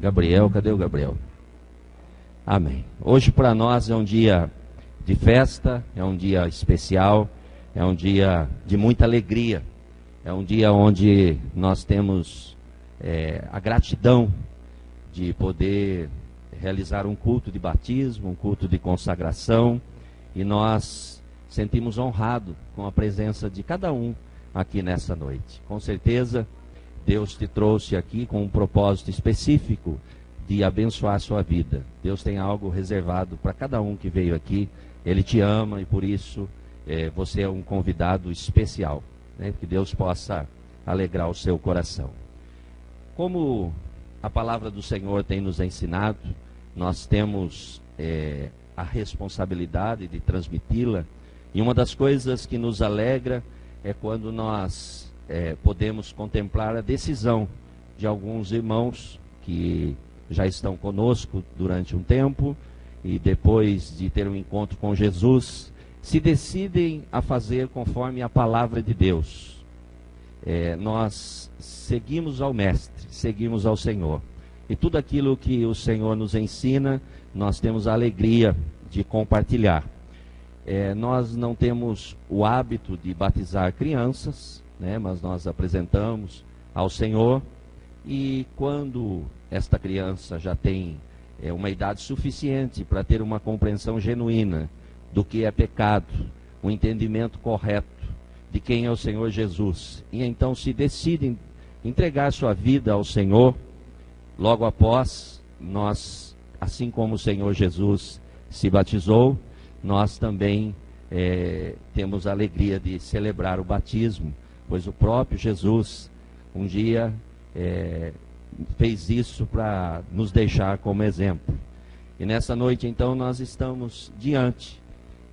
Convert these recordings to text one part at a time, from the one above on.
Gabriel, cadê o Gabriel? Amém. Hoje para nós é um dia de festa, é um dia especial, é um dia de muita alegria, é um dia onde nós temos a gratidão de poder realizar um culto de batismo, um culto de consagração, e nós sentimos honrado com a presença de cada um aqui nessa noite. Com certeza, Deus te trouxe aqui com um propósito específico de abençoar a sua vida. Deus tem algo reservado para cada um que veio aqui. Ele te ama e por isso você é um convidado especial, né? Que Deus possa alegrar o seu coração. Como a palavra do Senhor tem nos ensinado, nós temos a responsabilidade de transmiti-la, e uma das coisas que nos alegra é quando nós podemos contemplar a decisão de alguns irmãos que já estão conosco durante um tempo e depois de ter um encontro com Jesus, se decidem a fazer conforme a palavra de Deus. Nós seguimos ao Mestre, seguimos ao Senhor. E tudo aquilo que o Senhor nos ensina, nós temos a alegria de compartilhar. Nós não temos o hábito de batizar crianças, né, mas nós apresentamos ao Senhor. E quando esta criança já tem uma idade suficiente para ter uma compreensão genuína do que é pecado, um entendimento correto de quem é o Senhor Jesus, e então se decidem entregar sua vida ao Senhor, logo após, nós, assim como o Senhor Jesus se batizou, nós também temos a alegria de celebrar o batismo, pois o próprio Jesus um dia fez isso para nos deixar como exemplo. E nessa noite, então, nós estamos diante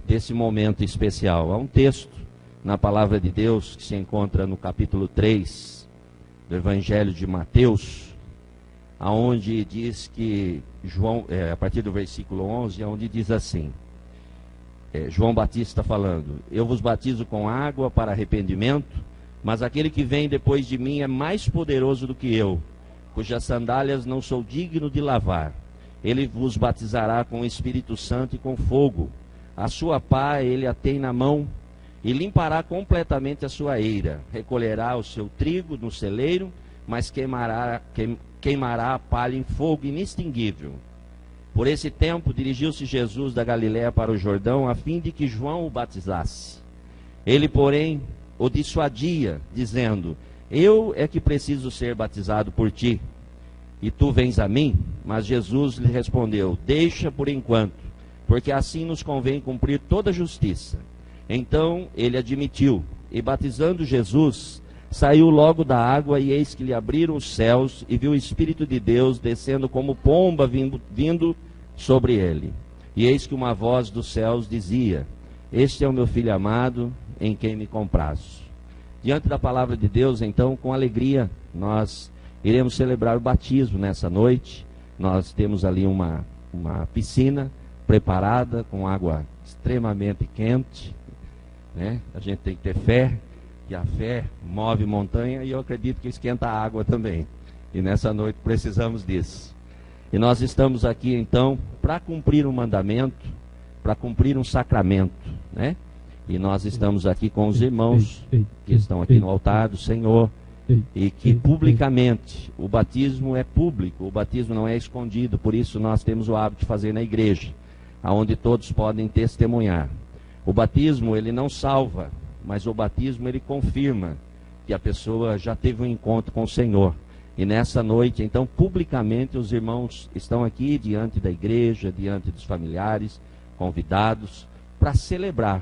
desse momento especial. Há um texto na palavra de Deus que se encontra no capítulo 3 do Evangelho de Mateus, aonde diz que João, a partir do versículo 11, onde diz assim, João Batista falando: eu vos batizo com água para arrependimento, mas aquele que vem depois de mim é mais poderoso do que eu, cujas sandálias não sou digno de lavar. Ele vos batizará com o Espírito Santo e com fogo. A sua pá ele a tem na mão, e limpará completamente a sua eira. Recolherá o seu trigo no celeiro, mas queimará a palha em fogo inextinguível. Por esse tempo dirigiu-se Jesus da Galiléia para o Jordão, a fim de que João o batizasse. Ele, porém, o dissuadia, dizendo: eu é que preciso ser batizado por ti, e tu vens a mim? Mas Jesus lhe respondeu: deixa por enquanto, porque assim nos convém cumprir toda a justiça. Então ele admitiu, e batizando Jesus, saiu logo da água, e eis que lhe abriram os céus, e viu o Espírito de Deus descendo como pomba vindo sobre ele. E eis que uma voz dos céus dizia: este é o meu Filho amado, em quem me comprazo. Diante da palavra de Deus, então, com alegria, nós iremos celebrar o batismo nessa noite. Nós temos ali uma piscina preparada com água extremamente quente, né? A gente tem que ter fé, que a fé move montanha, e eu acredito que esquenta a água também. E nessa noite precisamos disso. E nós estamos aqui então para cumprir um mandamento, para cumprir um sacramento, né? E nós estamos aqui com os irmãos que estão aqui no altar do Senhor, e que publicamente, o batismo é público, o batismo não é escondido, por isso nós temos o hábito de fazer na igreja, aonde todos podem testemunhar. O batismo, ele não salva, mas o batismo, ele confirma que a pessoa já teve um encontro com o Senhor. E nessa noite, então, publicamente, os irmãos estão aqui diante da igreja, diante dos familiares, convidados, para celebrar,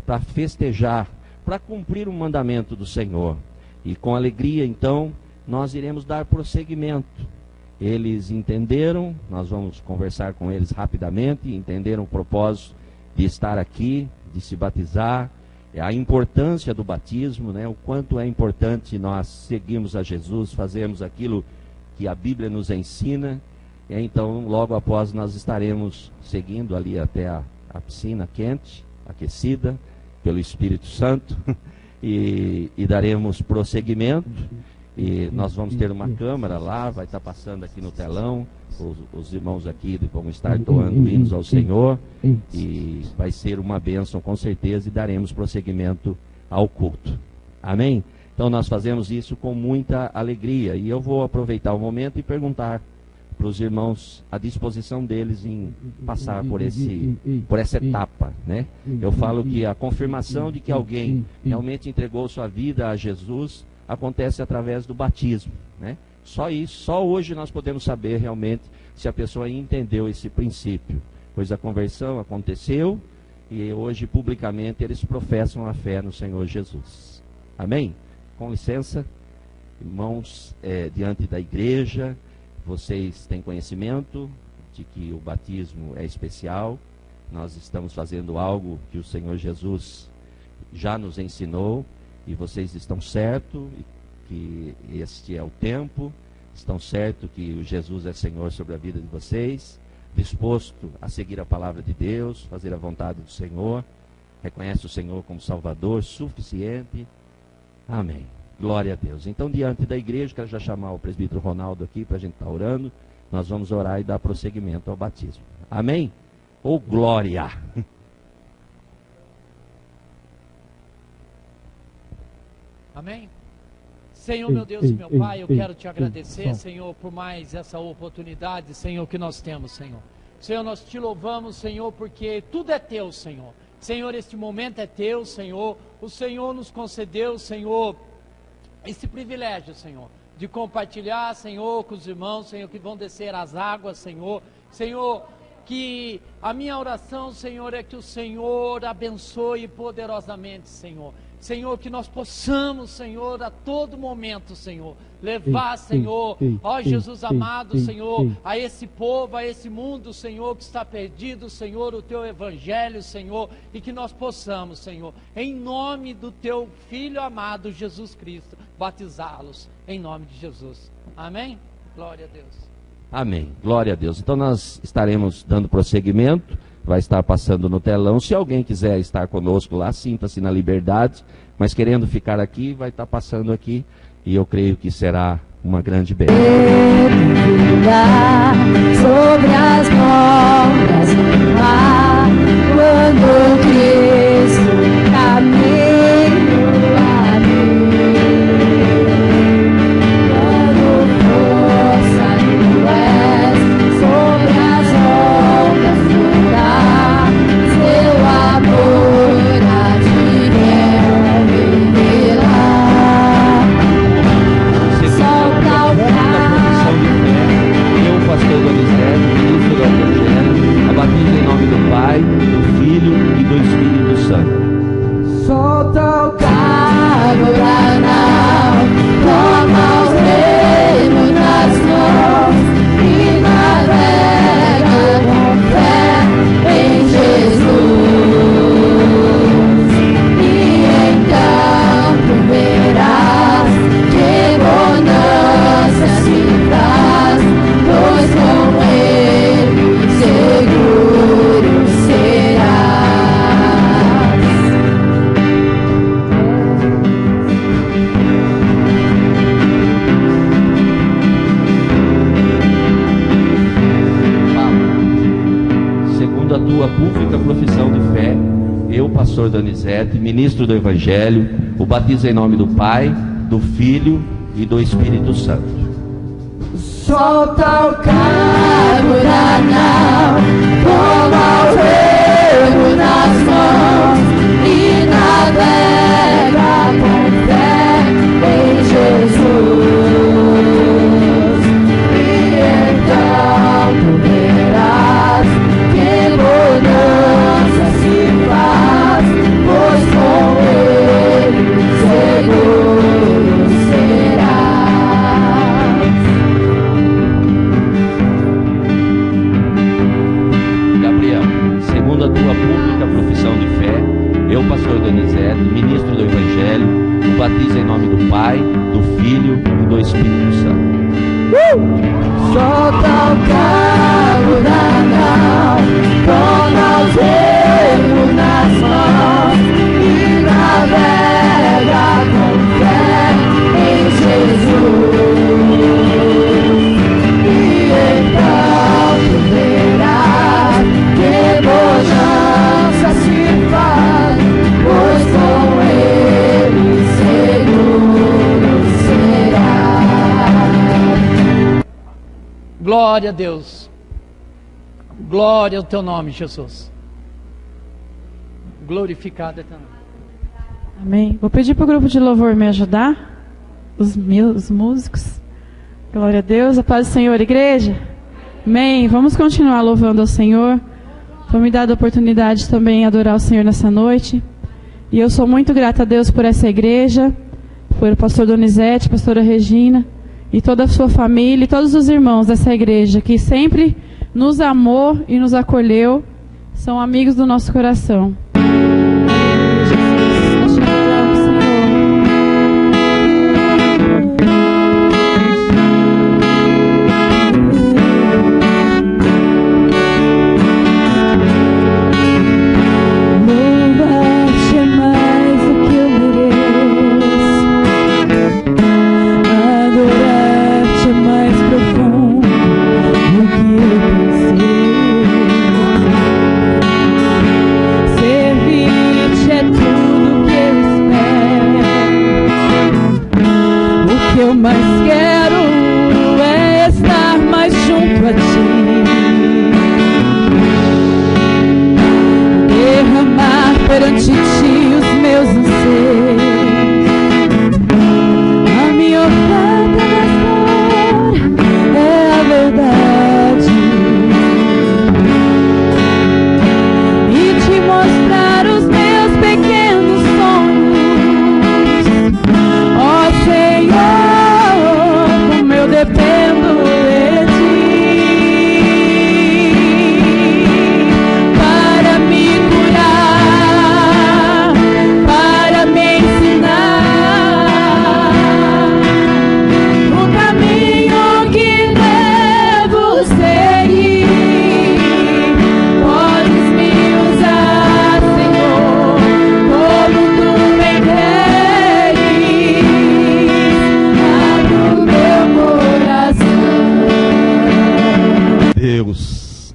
para festejar, para cumprir o mandamento do Senhor. E com alegria, então, nós iremos dar prosseguimento. Eles entenderam, nós vamos conversar com eles rapidamente, entenderam o propósito de estar aqui, de se batizar, a importância do batismo, né? O quanto é importante nós seguirmos a Jesus, fazermos aquilo que a Bíblia nos ensina. E então, logo após, nós estaremos seguindo ali até a piscina quente, aquecida pelo Espírito Santo, e daremos prosseguimento. E nós vamos ter uma câmera lá, vai estar passando aqui no telão. Os irmãos aqui vão estar doando hinos ao Senhor. E vai ser uma bênção com certeza, e daremos prosseguimento ao culto. Amém? Então nós fazemos isso com muita alegria. E eu vou aproveitar o momento e perguntar para os irmãos a disposição deles em passar por essa etapa, né? Eu falo que a confirmação de que alguém realmente entregou sua vida a Jesus acontece através do batismo, né? Só isso, só hoje nós podemos saber realmente se a pessoa entendeu esse princípio, pois a conversão aconteceu e hoje publicamente eles professam a fé no Senhor Jesus. Amém? Com licença, irmãos, diante da igreja, vocês têm conhecimento de que o batismo é especial. Nós estamos fazendo algo que o Senhor Jesus já nos ensinou, e vocês estão certos que este é o tempo, estão certos que o Jesus é Senhor sobre a vida de vocês, disposto a seguir a palavra de Deus, fazer a vontade do Senhor, reconhece o Senhor como Salvador suficiente. Amém. Glória a Deus. Então, diante da igreja, quero já chamar o presbítero Ronaldo aqui para a gente estar orando. Nós vamos orar e dar prosseguimento ao batismo. Amém? Ou glória! Amém? Senhor, meu Deus e meu Pai, eu quero te agradecer, Senhor, por mais essa oportunidade, Senhor, que nós temos, Senhor. Senhor, nós te louvamos, Senhor, porque tudo é teu, Senhor. Senhor, este momento é teu, Senhor. O Senhor nos concedeu, Senhor, esse privilégio, Senhor, de compartilhar, Senhor, com os irmãos, Senhor, que vão descer as águas, Senhor. Senhor, que a minha oração, Senhor, é que o Senhor abençoe poderosamente, Senhor. Senhor, que nós possamos, Senhor, a todo momento, Senhor, levar, Senhor, ó Jesus amado, Senhor, a esse povo, a esse mundo, Senhor, que está perdido, Senhor, o teu evangelho, Senhor, e que nós possamos, Senhor, em nome do teu Filho amado, Jesus Cristo, batizá-los, em nome de Jesus. Amém? Glória a Deus. Amém. Glória a Deus. Então nós estaremos dando prosseguimento. Vai estar passando no telão. Se alguém quiser estar conosco lá, sinta-se na liberdade, mas querendo ficar aqui, vai estar passando aqui, e eu creio que será uma grande bênção. Sobre as ondas do mar, quando Cristo caminho a mim, quando força tu és sobre as ondas do mar, seu amor há de me revelar. Solta o Eu, pastor Donizete, ministro do Evangelho, abatido em nome do Pai, do Filho e do Espírito Santo. Solta o carro da nau, toma o remo nas mãos e navega com fé em Jesus. E então tu verás que bonança se faz, pois com ele seguro serás. Segundo a tua pública profissão de fé, eu, pastor Donizete, ministro do Evangelho, o batizo em nome do Pai, do Filho e do Espírito Santo. Solta o cargo da nau, toma o remo nas mãos e navega com fé em Jesus. E então tu verás que bonança se faz, pois com ele seguro serás. Gabriel, segundo a tua pública profissão de fé, eu, pastor Donizete, ministro do Evangelho, o batizo em nome do Pai, do Filho e do Espírito Santo. Solta o carro da nau, toma os remos nas mãos e navega com fé em Jesus. Glória a Deus. Glória ao teu nome, Jesus. Glorificado é teu nome. Amém. Vou pedir para o grupo de louvor me ajudar. Os músicos. Glória a Deus. A paz do Senhor, igreja. Amém. Vamos continuar louvando ao Senhor. Foi me dada a oportunidade também de adorar o Senhor nessa noite. E eu sou muito grata a Deus por essa igreja, por o pastor Donizete, pastora Regina, e toda a sua família, e todos os irmãos dessa igreja, que sempre nos amou e nos acolheu, são amigos do nosso coração.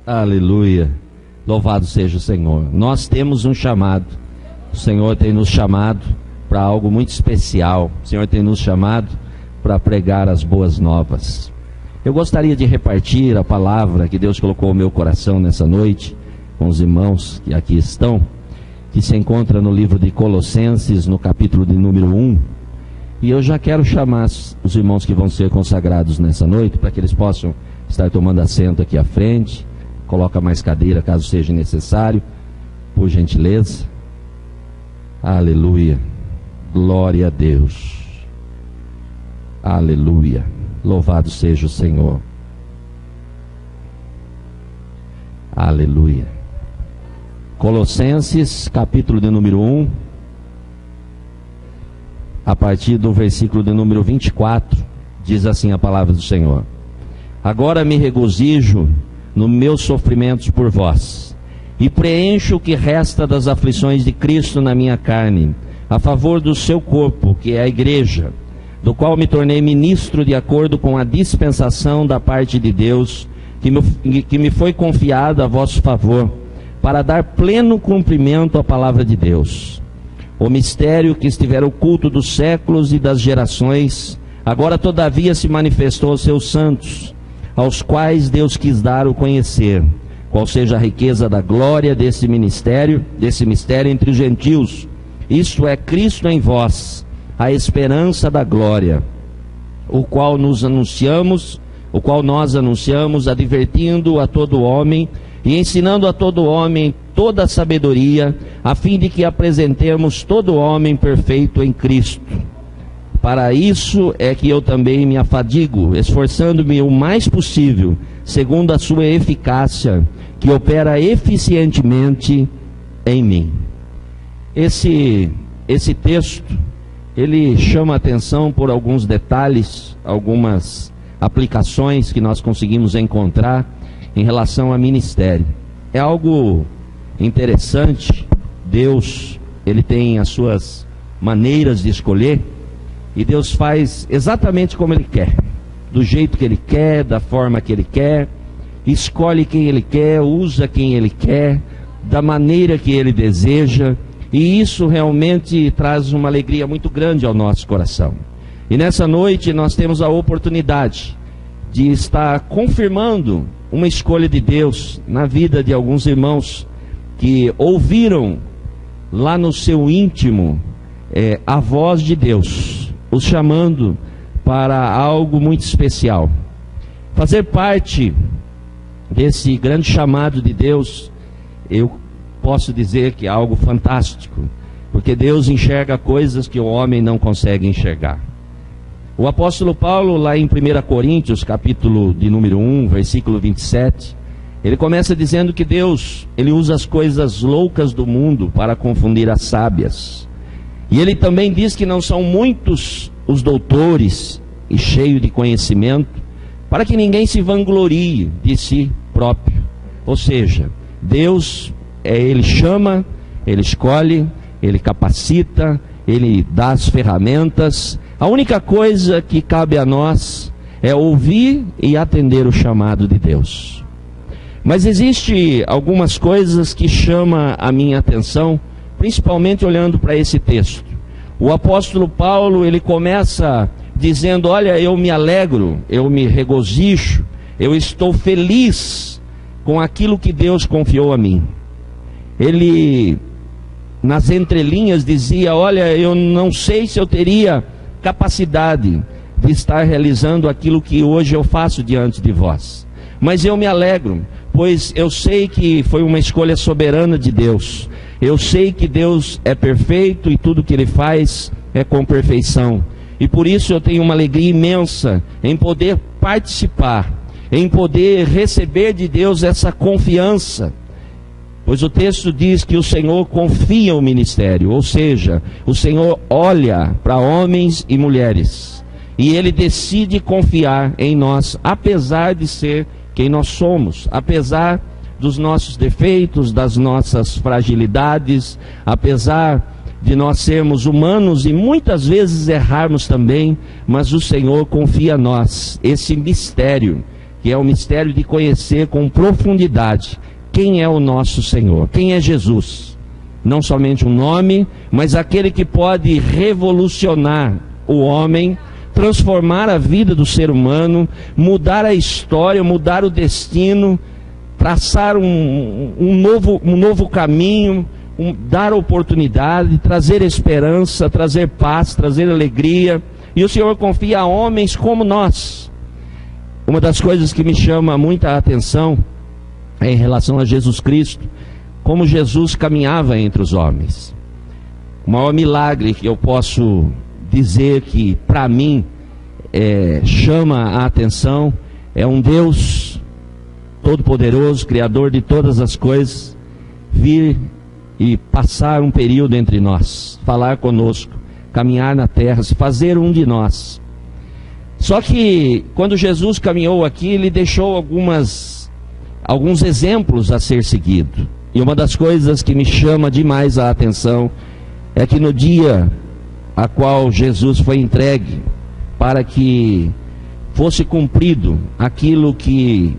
Aleluia, louvado seja o Senhor. Nós temos um chamado, o Senhor tem nos chamado para algo muito especial, o Senhor tem nos chamado para pregar as boas novas. Eu gostaria de repartir a palavra que Deus colocou no meu coração nessa noite, com os irmãos que aqui estão, que se encontra no livro de Colossenses, no capítulo de número 1, e eu já quero chamar os irmãos que vão ser consagrados nessa noite, para que eles possam estar tomando assento aqui à frente. Coloca mais cadeira caso seja necessário, por gentileza. Aleluia, glória a Deus, aleluia, louvado seja o Senhor, aleluia. Colossenses, capítulo de número 1, a partir do versículo de número 24, diz assim a palavra do Senhor: agora me regozijo nos meus sofrimentos por vós, e preencho o que resta das aflições de Cristo na minha carne, a favor do seu corpo, que é a igreja, do qual me tornei ministro de acordo com a dispensação da parte de Deus, que me foi confiada a vosso favor, para dar pleno cumprimento à palavra de Deus. O mistério que estivera oculto dos séculos e das gerações, agora todavia se manifestou aos seus santos, aos quais Deus quis dar o conhecer, qual seja a riqueza da glória desse mistério entre os gentios, isto é, Cristo em vós, a esperança da glória, o qual nós anunciamos, advertindo a todo homem e ensinando a todo homem toda a sabedoria, a fim de que apresentemos todo homem perfeito em Cristo. Para isso é que eu também me afadigo, esforçando-me o mais possível, segundo a sua eficácia, que opera eficientemente em mim. Esse texto, ele chama a atenção por alguns detalhes, algumas aplicações que nós conseguimos encontrar em relação a ministério. É algo interessante. Deus, ele tem as suas maneiras de escolher, e Deus faz exatamente como Ele quer, do jeito que Ele quer, da forma que Ele quer, escolhe quem Ele quer, usa quem Ele quer, da maneira que Ele deseja, e isso realmente traz uma alegria muito grande ao nosso coração. E nessa noite nós temos a oportunidade de estar confirmando uma escolha de Deus na vida de alguns irmãos que ouviram lá no seu íntimo a voz de Deus, os chamando para algo muito especial. Fazer parte desse grande chamado de Deus, eu posso dizer que é algo fantástico, porque Deus enxerga coisas que o homem não consegue enxergar. O apóstolo Paulo, lá em 1 Coríntios, capítulo de número 1, versículo 27, ele começa dizendo que Deus, ele usa as coisas loucas do mundo para confundir as sábias. E ele também diz que não são muitos os doutores e cheios de conhecimento, para que ninguém se vanglorie de si próprio. Ou seja, Deus, ele chama, ele escolhe, ele capacita, ele dá as ferramentas. A única coisa que cabe a nós é ouvir e atender o chamado de Deus. Mas existe algumas coisas que chamam a minha atenção, principalmente olhando para esse texto. O apóstolo Paulo, ele começa dizendo: olha, eu me alegro, eu me regozijo, eu estou feliz com aquilo que Deus confiou a mim. Ele, nas entrelinhas, dizia: olha, eu não sei se eu teria capacidade de estar realizando aquilo que hoje eu faço diante de vós, mas eu me alegro, pois eu sei que foi uma escolha soberana de Deus. Eu sei que Deus é perfeito e tudo que Ele faz é com perfeição. E por isso eu tenho uma alegria imensa em poder participar, em poder receber de Deus essa confiança. Pois o texto diz que o Senhor confia o ministério, ou seja, o Senhor olha para homens e mulheres, e Ele decide confiar em nós, apesar de ser quem nós somos, apesar dos nossos defeitos, das nossas fragilidades, apesar de nós sermos humanos e muitas vezes errarmos também, mas o Senhor confia a nós esse mistério, que é o mistério de conhecer com profundidade quem é o nosso Senhor, quem é Jesus. Não somente um nome, mas aquele que pode revolucionar o homem, transformar a vida do ser humano, mudar a história, mudar o destino, traçar um novo caminho, dar oportunidade, trazer esperança, trazer paz, trazer alegria. E o Senhor confia a homens como nós. Uma das coisas que me chama muita atenção é em relação a Jesus Cristo, como Jesus caminhava entre os homens. O maior milagre que eu posso dizer que para mim chama a atenção é um Deus todo-poderoso, Criador de todas as coisas, vir e passar um período entre nós, falar conosco, caminhar na terra, se fazer um de nós. Só que quando Jesus caminhou aqui, Ele deixou alguns exemplos a ser seguido. E uma das coisas que me chama demais a atenção é que no dia a qual Jesus foi entregue para que fosse cumprido aquilo que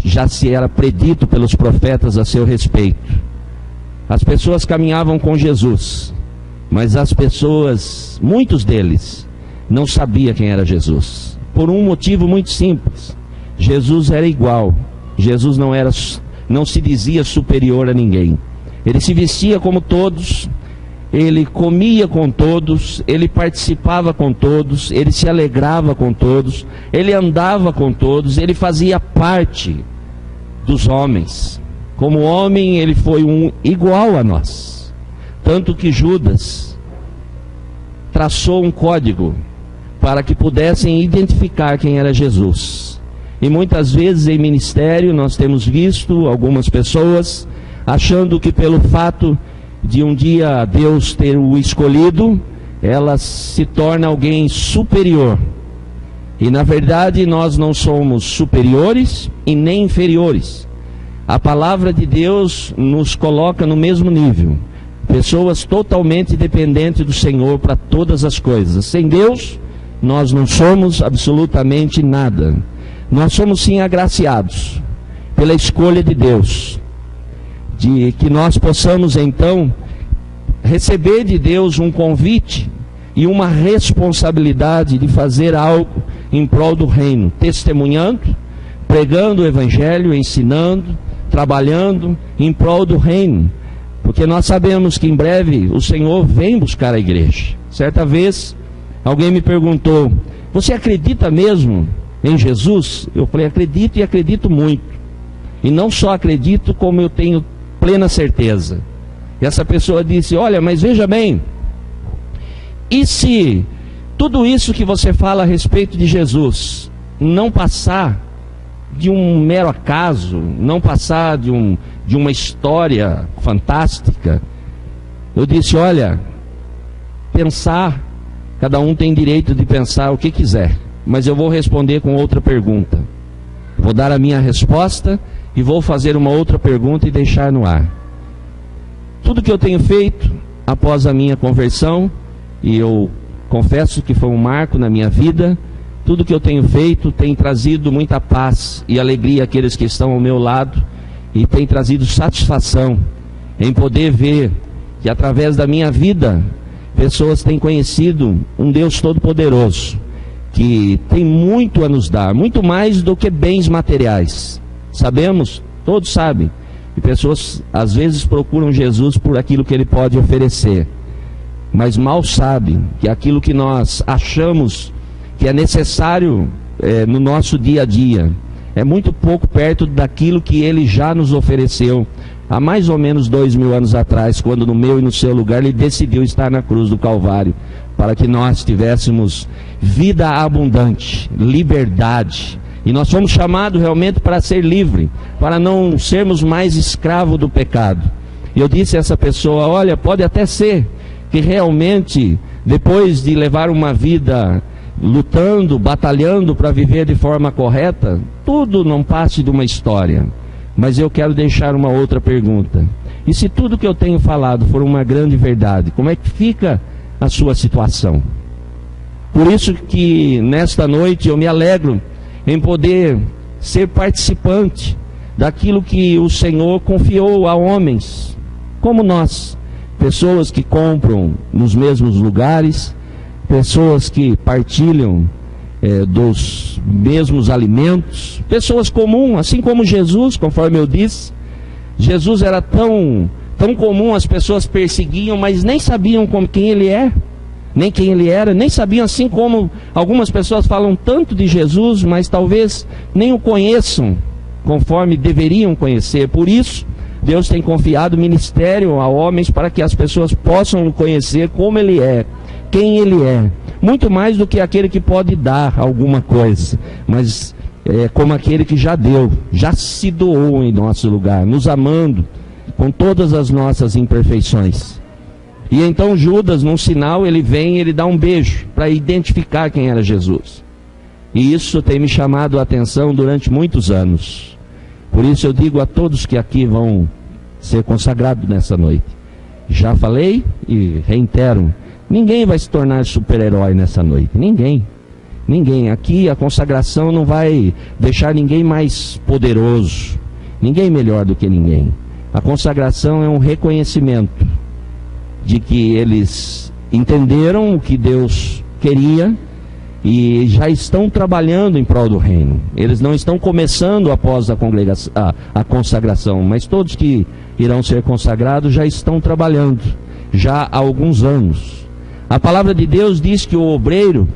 já se era predito pelos profetas a seu respeito, as pessoas caminhavam com Jesus, mas as pessoas, muitos deles, não sabiam quem era Jesus, por um motivo muito simples: Jesus era igual. Jesus não se dizia superior a ninguém. Ele se vestia como todos, ele comia com todos, ele participava com todos, ele se alegrava com todos, ele andava com todos, ele fazia parte dos homens. Como homem, ele foi igual a nós. Tanto que Judas traçou um código para que pudessem identificar quem era Jesus. E muitas vezes em ministério nós temos visto algumas pessoas achando que pelo fato de um dia Deus ter o escolhido, ela se torna alguém superior. E na verdade nós não somos superiores e nem inferiores. A palavra de Deus nos coloca no mesmo nível. Pessoas totalmente dependentes do Senhor para todas as coisas. Sem Deus, nós não somos absolutamente nada. Nós somos sim agraciados pela escolha de Deus, de que nós possamos então receber de Deus um convite e uma responsabilidade de fazer algo em prol do reino, testemunhando, pregando o evangelho, ensinando, trabalhando em prol do reino, porque nós sabemos que em breve o Senhor vem buscar a igreja. Certa vez alguém me perguntou: você acredita mesmo em Jesus? Eu falei: acredito, e acredito muito, e não só acredito, como eu tenho plena certeza. E essa pessoa disse: olha, mas veja bem, e se tudo isso que você fala a respeito de Jesus não passar de um mero acaso, não passar de uma história fantástica? Eu disse: olha, pensar, cada um tem direito de pensar o que quiser, mas eu vou responder com outra pergunta. Vou dar a minha resposta e vou fazer uma outra pergunta e deixar no ar. Tudo que eu tenho feito após a minha conversão, e eu confesso que foi um marco na minha vida, tudo que eu tenho feito tem trazido muita paz e alegria àqueles que estão ao meu lado, e tem trazido satisfação em poder ver que através da minha vida pessoas têm conhecido um Deus todo-poderoso, que tem muito a nos dar, muito mais do que bens materiais. Sabemos, todos sabem, que pessoas às vezes procuram Jesus por aquilo que Ele pode oferecer, mas mal sabem que aquilo que nós achamos que é necessário no nosso dia a dia é muito pouco perto daquilo que Ele já nos ofereceu há mais ou menos 2000 anos atrás, quando no meu e no seu lugar Ele decidiu estar na cruz do Calvário, para que nós tivéssemos vida abundante, liberdade. E nós fomos chamados realmente para ser livre, para não sermos mais escravos do pecado. E eu disse a essa pessoa: olha, pode até ser que realmente, depois de levar uma vida lutando, batalhando para viver de forma correta, tudo não passe de uma história. Mas eu quero deixar uma outra pergunta: e se tudo que eu tenho falado for uma grande verdade, como é que fica a sua situação? Por isso que nesta noite eu me alegro em poder ser participante daquilo que o Senhor confiou a homens como nós, pessoas que compram nos mesmos lugares, pessoas que partilham dos mesmos alimentos, pessoas comuns, assim como Jesus, conforme eu disse. Jesus era tão comum, as pessoas perseguiam, mas nem sabiam quem Ele é, nem quem Ele era, nem sabiam, assim como algumas pessoas falam tanto de Jesus, mas talvez nem o conheçam conforme deveriam conhecer. Por isso, Deus tem confiado ministério a homens para que as pessoas possam conhecer como Ele é, quem Ele é, muito mais do que aquele que pode dar alguma coisa, mas como aquele que já deu, já se doou em nosso lugar, nos amando com todas as nossas imperfeições. E então Judas, num sinal, ele vem, ele dá um beijo para identificar quem era Jesus. E isso tem me chamado a atenção durante muitos anos. Por isso eu digo a todos que aqui vão ser consagrados nessa noite, já falei e reitero: ninguém vai se tornar super-herói nessa noite. Ninguém. Aqui a consagração não vai deixar ninguém mais poderoso, ninguém melhor do que ninguém. A consagração é um reconhecimento de que eles entenderam o que Deus queria e já estão trabalhando em prol do reino. Eles não estão começando após a consagração, mas todos que irão ser consagrados já estão trabalhando, já há alguns anos. A palavra de Deus diz que o obreiro,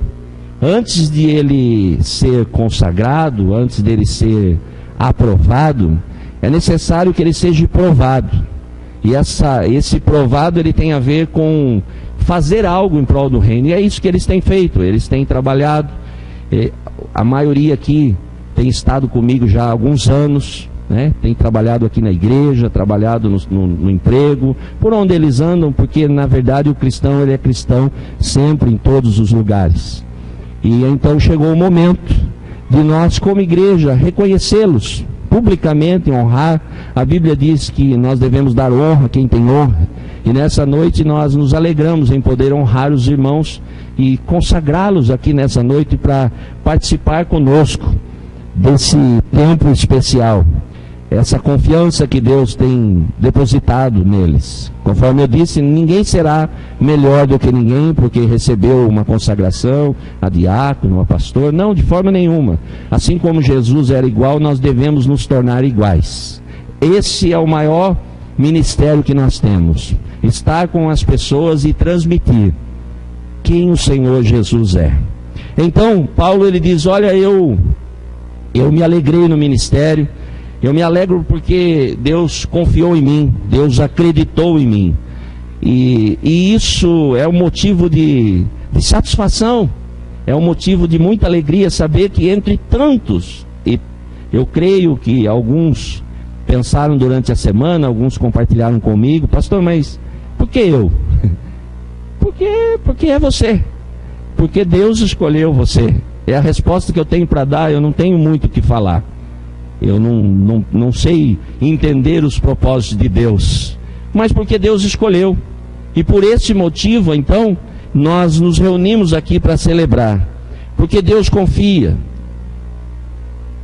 antes de ele ser consagrado, antes dele ser aprovado, é necessário que ele seja provado. E esse provado, ele tem a ver com fazer algo em prol do reino. E é isso que eles têm feito. Eles têm trabalhado. A maioria aqui tem estado comigo já há alguns anos, né? Tem trabalhado aqui na igreja, trabalhado no emprego, por onde eles andam, porque na verdade o cristão, ele é cristão sempre, em todos os lugares. E então chegou o momento de nós, como igreja, reconhecê-los publicamente, honrar. A Bíblia diz que nós devemos dar honra a quem tem honra, e nessa noite nós nos alegramos em poder honrar os irmãos e consagrá-los aqui nessa noite para participar conosco desse tempo especial. essa confiança que Deus tem depositado neles. Conforme eu disse, ninguém será melhor do que ninguém porque recebeu uma consagração, a diácono, a pastor. Não, de forma nenhuma. Assim como Jesus era igual, nós devemos nos tornar iguais. Esse é o maior ministério que nós temos. Estar com as pessoas e transmitir quem o Senhor Jesus é. Então, Paulo ele diz, olha, eu me alegrei no ministério. Eu me alegro porque Deus confiou em mim, Deus acreditou em mim. E isso é um motivo de satisfação, é um motivo de muita alegria saber que entre tantos, e eu creio que alguns pensaram durante a semana, alguns compartilharam comigo, pastor, mas por que eu? Porque é você, porque Deus escolheu você. É a resposta que eu tenho para dar, eu não tenho muito o que falar. Eu não sei entender os propósitos de Deus, mas porque Deus escolheu. E por esse motivo, então, nós nos reunimos aqui para celebrar. Porque Deus confia.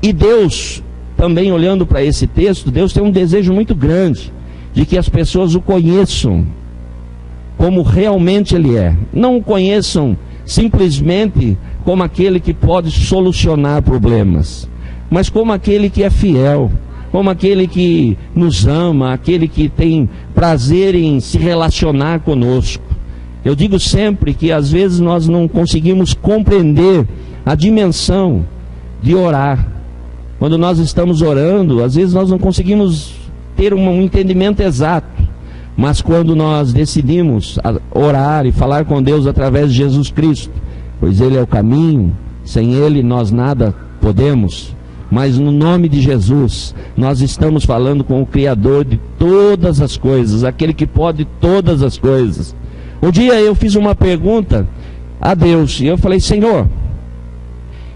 E Deus, também olhando para esse texto, Deus tem um desejo muito grande de que as pessoas o conheçam como realmente Ele é. Não o conheçam simplesmente como aquele que pode solucionar problemas, mas como aquele que é fiel, como aquele que nos ama, aquele que tem prazer em se relacionar conosco. Eu digo sempre que às vezes nós não conseguimos compreender a dimensão de orar. Quando nós estamos orando, às vezes nós não conseguimos ter um entendimento exato, mas quando nós decidimos orar e falar com Deus através de Jesus Cristo, pois Ele é o caminho, sem Ele nós nada podemos. Mas no nome de Jesus, nós estamos falando com o Criador de todas as coisas, aquele que pode todas as coisas. Um dia eu fiz uma pergunta a Deus, e eu falei, Senhor,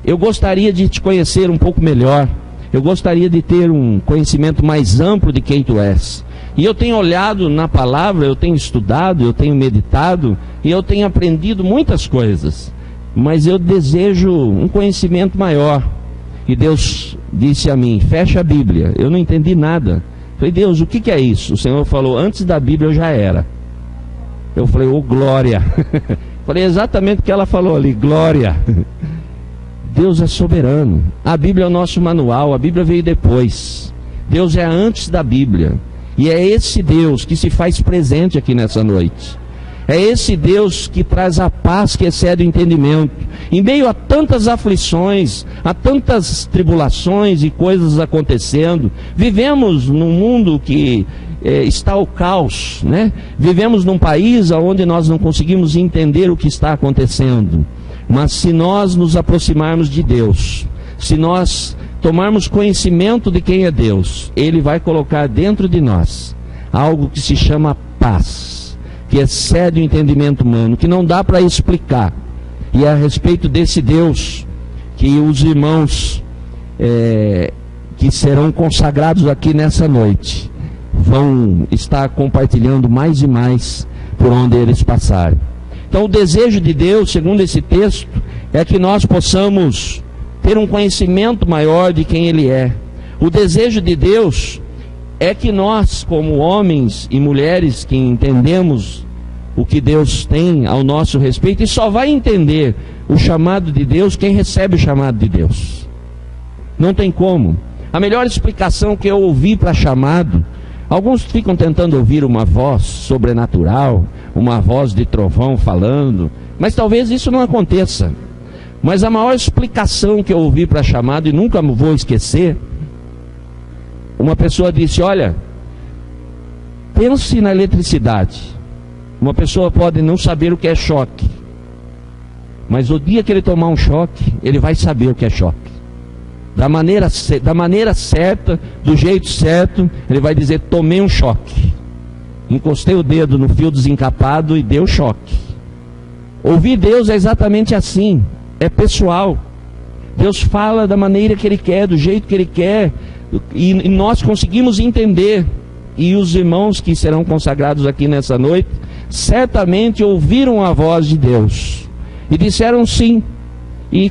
eu gostaria de te conhecer um pouco melhor, eu gostaria de ter um conhecimento mais amplo de quem Tu és. E eu tenho olhado na palavra, eu tenho estudado, eu tenho meditado, e eu tenho aprendido muitas coisas, mas eu desejo um conhecimento maior. E Deus disse a mim, fecha a Bíblia. Eu não entendi nada. Falei, Deus, o que é isso? O Senhor falou, antes da Bíblia eu já era. Eu falei, ô glória. Falei exatamente o que ela falou ali, glória. Deus é soberano. A Bíblia é o nosso manual, a Bíblia veio depois. Deus é antes da Bíblia. E é esse Deus que se faz presente aqui nessa noite. É esse Deus que traz a paz que excede o entendimento. Em meio a tantas aflições, a tantas tribulações e coisas acontecendo, vivemos num mundo que está ao caos, né? Vivemos num país onde nós não conseguimos entender o que está acontecendo. Mas se nós nos aproximarmos de Deus, se nós tomarmos conhecimento de quem é Deus, Ele vai colocar dentro de nós algo que se chama paz, que excede o entendimento humano, que não dá para explicar. E é a respeito desse Deus que os irmãos que serão consagrados aqui nessa noite vão estar compartilhando mais e mais por onde eles passarem. Então o desejo de Deus, segundo esse texto, é que nós possamos ter um conhecimento maior de quem Ele é. O desejo de Deus é que nós, como homens e mulheres que entendemos o que Deus tem ao nosso respeito, e só vai entender o chamado de Deus quem recebe o chamado de Deus. Não tem como. A melhor explicação que eu ouvi para chamado, alguns ficam tentando ouvir uma voz sobrenatural, uma voz de trovão falando, mas talvez isso não aconteça. Mas a maior explicação que eu ouvi para chamado, e nunca vou esquecer, uma pessoa disse, olha, pense na eletricidade. Uma pessoa pode não saber o que é choque, mas o dia que ele tomar um choque, ele vai saber o que é choque. Da maneira certa, do jeito certo, ele vai dizer, tomei um choque. Encostei o dedo no fio desencapado e deu choque. Ouvir Deus é exatamente assim, é pessoal. Deus fala da maneira que Ele quer, do jeito que Ele quer, e nós conseguimos entender. E os irmãos que serão consagrados aqui nessa noite certamente ouviram a voz de Deus e disseram sim, e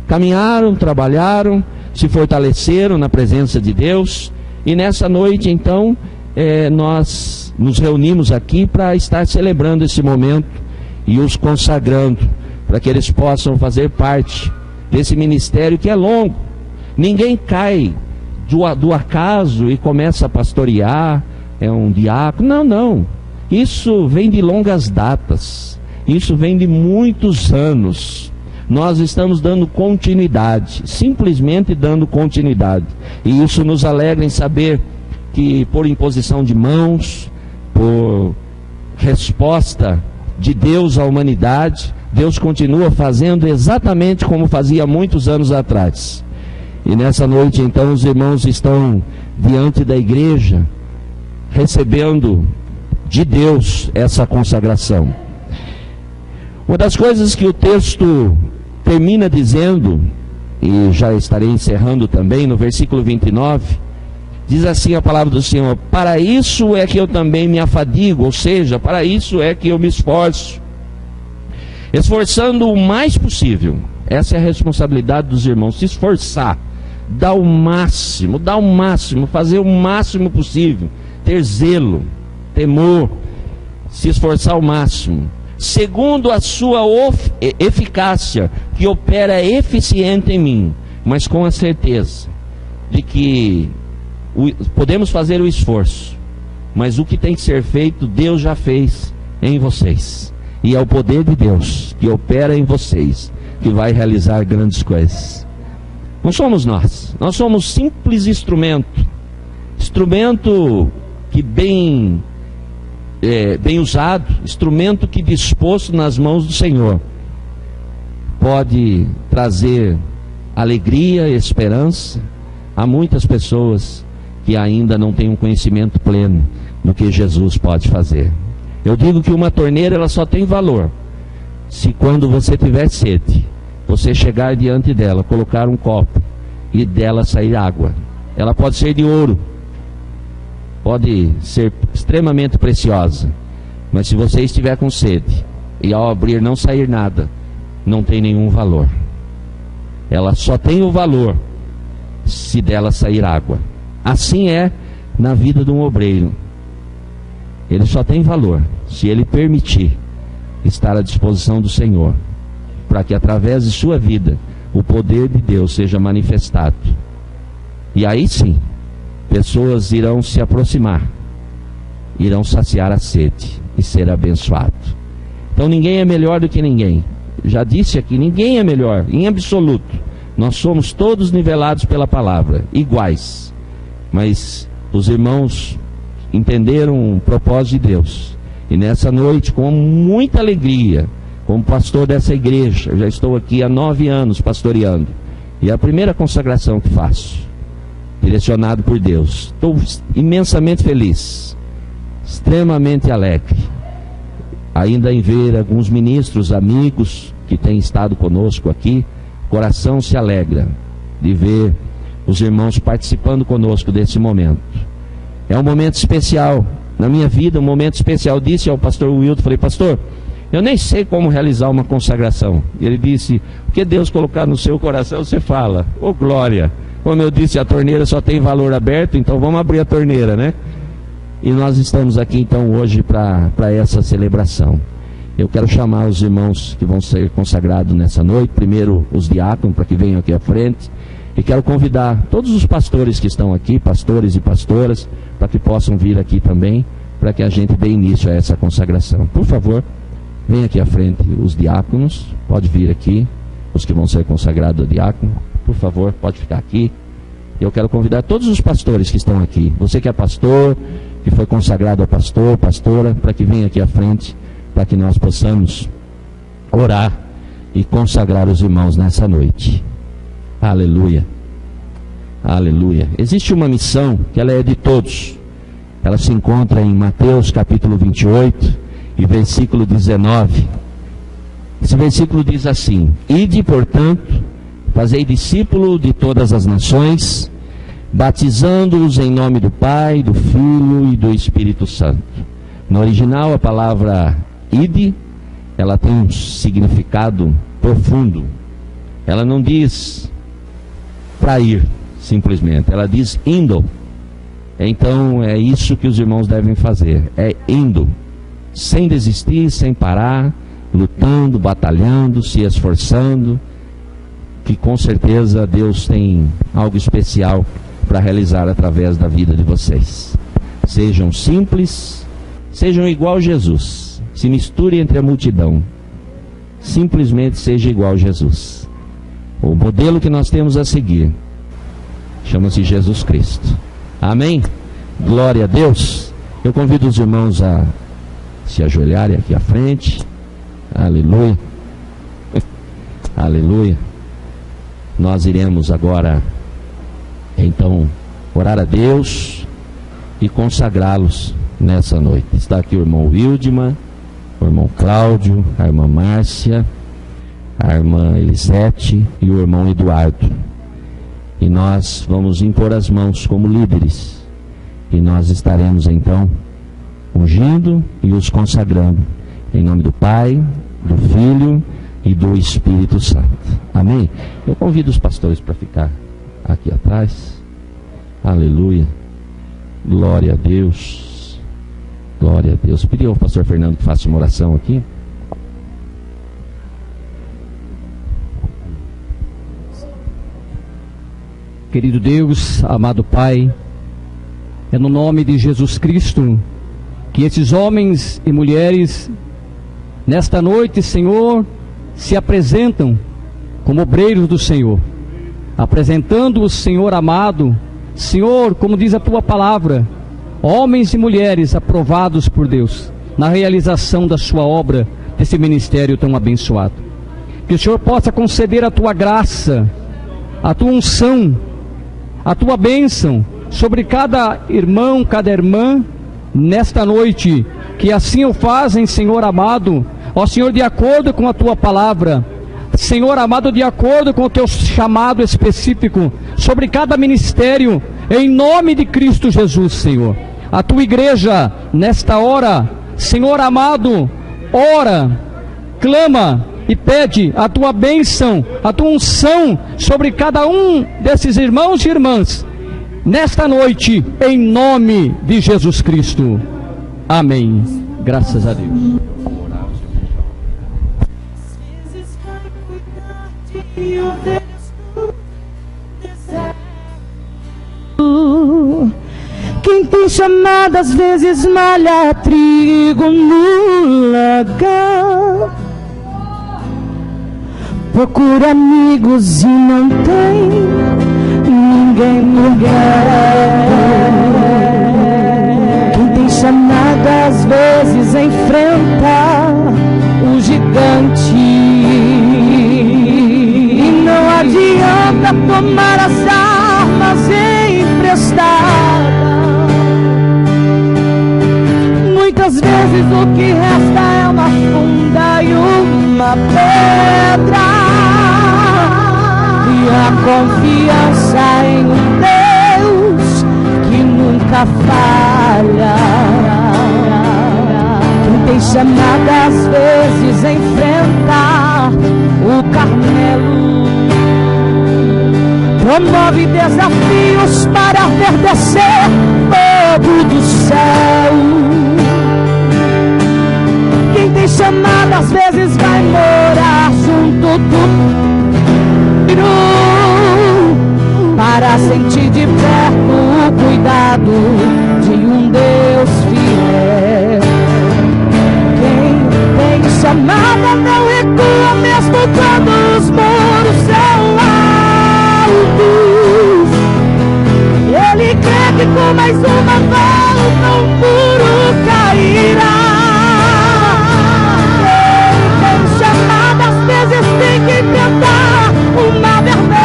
caminharam, trabalharam, se fortaleceram na presença de Deus, E nessa noite, então, nós nos reunimos aqui para estar celebrando esse momento e os consagrando, para que eles possam fazer parte desse ministério que é longo. Ninguém cai do acaso e começa a pastorear, é um diácono. Não. Isso vem de longas datas. Isso vem de muitos anos. Nós estamos dando continuidade, simplesmente dando continuidade. E isso nos alegra em saber que por imposição de mãos, por resposta de Deus à humanidade, Deus continua fazendo exatamente como fazia muitos anos atrás. E nessa noite, então, os irmãos estão diante da igreja, recebendo de Deus essa consagração. Uma das coisas que o texto termina dizendo, e já estarei encerrando também, no versículo 29, diz assim a palavra do Senhor: para isso é que eu também me afadigo, ou seja, para isso é que eu me esforço, esforçando o mais possível. Essa é a responsabilidade dos irmãos, se esforçar, dar o máximo, fazer o máximo possível, ter zelo, temor, se esforçar ao máximo, segundo a sua eficácia, que opera eficiente em mim, mas com a certeza de que podemos fazer o esforço, mas o que tem que ser feito, Deus já fez em vocês, e é o poder de Deus que opera em vocês, que vai realizar grandes coisas. Não somos nós somos simples instrumento que bem usado, instrumento que disposto nas mãos do Senhor, pode trazer alegria e esperança a muitas pessoas que ainda não têm um conhecimento pleno do que Jesus pode fazer. Eu digo que uma torneira, ela só tem valor se, quando você tiver sede, você chegar diante dela, colocar um copo e dela sair água. Ela pode ser de ouro, pode ser extremamente preciosa, mas se você estiver com sede e ao abrir não sair nada, não tem nenhum valor. Ela só tem o valor se dela sair água. Assim é na vida de um obreiro. Ele só tem valor se ele permitir estar à disposição do Senhor, para que através de sua vida o poder de Deus seja manifestado. E aí sim, pessoas irão se aproximar, irão saciar a sede e ser abençoado. Então ninguém é melhor do que ninguém. Já disse aqui, ninguém é melhor, em absoluto. Nós somos todos nivelados pela palavra, iguais. Mas os irmãos entenderam o propósito de Deus. E nessa noite, com muita alegria, como pastor dessa igreja, eu já estou aqui há 9 anos pastoreando. E é a primeira consagração que faço, direcionado por Deus. Estou imensamente feliz, extremamente alegre, ainda em ver alguns ministros, amigos que têm estado conosco aqui. O coração se alegra de ver os irmãos participando conosco desse momento. É um momento especial na minha vida, um momento especial. Disse ao pastor Wilton, falei: pastor, eu nem sei como realizar uma consagração. E ele disse: o que Deus colocar no seu coração, você fala. Ô glória! Como eu disse, a torneira só tem valor aberto, então vamos abrir a torneira, né? E nós estamos aqui então hoje para essa celebração. Eu quero chamar os irmãos que vão ser consagrados nessa noite, primeiro os diáconos, para que venham aqui à frente, e quero convidar todos os pastores que estão aqui, pastores e pastoras, para que possam vir aqui também, para que a gente dê início a essa consagração. Por favor, venham aqui à frente os diáconos, pode vir aqui, os que vão ser consagrados a diácono, por favor, pode ficar aqui. Eu quero convidar todos os pastores que estão aqui, você que é pastor, que foi consagrado a pastor, pastora, para que venha aqui à frente, para que nós possamos orar e consagrar os irmãos nessa noite. Aleluia, aleluia. Existe uma missão que ela é de todos. Ela se encontra em Mateus capítulo 28 e versículo 19. Esse versículo diz assim: ide, portanto, fazei discípulo de todas as nações, batizando-os em nome do Pai, do Filho e do Espírito Santo. No original, a palavra ide, ela tem um significado profundo. Ela não diz para ir, simplesmente. Ela diz indo. Então é isso que os irmãos devem fazer, é indo, sem desistir, sem parar, lutando, batalhando, se esforçando, que com certeza Deus tem algo especial para realizar através da vida de vocês. Sejam simples, sejam igual Jesus, se misturem entre a multidão, simplesmente seja igual Jesus. O modelo que nós temos a seguir chama-se Jesus Cristo. Amém? Glória a Deus. Eu convido os irmãos a se ajoelharem aqui à frente. Aleluia. Aleluia. Nós iremos agora, então, orar a Deus e consagrá-los nessa noite. Está aqui o irmão Wildman, o irmão Cláudio, a irmã Márcia, a irmã Elisete e o irmão Eduardo. E nós vamos impor as mãos como líderes. E nós estaremos então ungindo e os consagrando. Em nome do Pai, do Filho e do Espírito Santo. Amém? Eu convido os pastores para ficar aqui atrás. Aleluia. Glória a Deus. Glória a Deus. Pedi ao pastor Fernando que faça uma oração aqui. Querido Deus, amado Pai, é no nome de Jesus Cristo que esses homens e mulheres, nesta noite, Senhor, se apresentam como obreiros do Senhor, apresentando o Senhor amado, Senhor, como diz a Tua palavra, homens e mulheres aprovados por Deus, na realização da Sua obra, desse ministério tão abençoado. Que o Senhor possa conceder a Tua graça, a Tua unção, a Tua bênção sobre cada irmão, cada irmã, nesta noite, que assim o fazem, Senhor amado, ó Senhor, de acordo com a Tua palavra, Senhor amado, de acordo com o Teu chamado específico, sobre cada ministério, em nome de Cristo Jesus, Senhor. A Tua igreja, nesta hora, Senhor amado, ora, clama e pede a Tua bênção, a Tua unção sobre cada um desses irmãos e irmãs, nesta noite, em nome de Jesus Cristo. Amém. Graças a Deus. Quem tem chamado às vezes malha trigo no lagar, procura amigos e não tem ninguém lugar. Quem tem chamado às vezes a enfrentar o gigante, e não adianta tomar as armas emprestadas. Muitas vezes o que resta é uma funda e uma pedra, e a confiança em um Deus que nunca falha. Quem tem chamado às vezes a enfrentar o Carmelo, promove desafios para ver descer fogo do céu. Quem tem chamado às vezes vai morar junto do para sentir de perto o cuidado de um Deus fiel. Quem tem chamada não recua mesmo quando os muros são altos. Ele crê que com mais uma volta um muro cairá. Quem tem chamada às vezes tem que enfrentar o mar vermelho,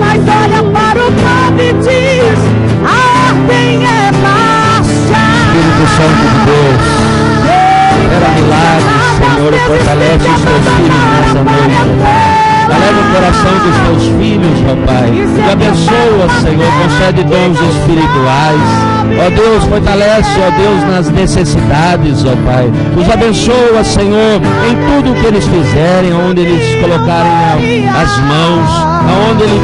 mas olha para o povo e diz: a ordem é marcha. Espírito Santo de Deus, era milagre, Senhor, fortalece os Teus filhos nessa noite. Eleva o coração dos Teus filhos, ó Pai, e abençoa, Senhor, concede dons espirituais, ó Deus, fortalece, ó Deus, nas necessidades, ó Pai, os abençoa, Senhor, em tudo o que eles fizerem, onde eles colocarem as mãos, aonde eles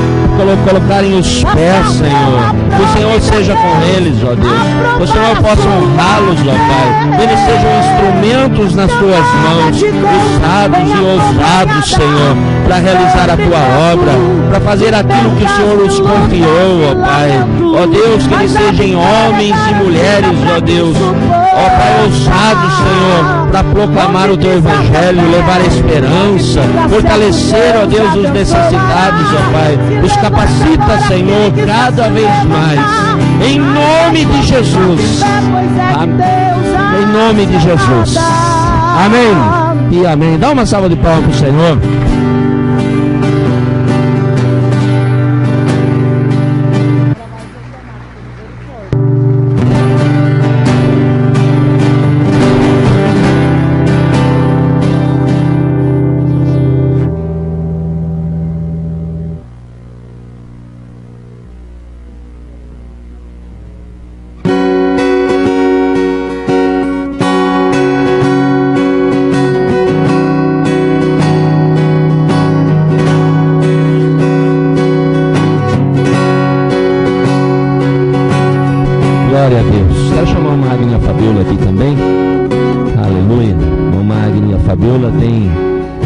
colocarem os pés, Senhor. Que o Senhor seja com eles, ó Deus. Que o Senhor possa honrá-los, ó Pai. Que eles sejam instrumentos nas tuas mãos, usados e ousados, Senhor, para realizar a tua obra, para fazer aquilo que o Senhor os confiou, ó Pai. Ó Deus, que eles sejam homens e mulheres, ó Deus, ó Pai, ousados, Senhor, para proclamar o teu evangelho, levar a esperança, fortalecer, ó Deus, os necessitados, ó Pai. Os capacita, Senhor, cada vez mais. Em nome de Jesus. Amém. Em nome de Jesus. Amém. E amém. Dá uma salva de palmas para o Senhor. Glória a Deus. Quero chamar uma Magna Fabiola aqui também. Aleluia. Uma Magna Fabiola tem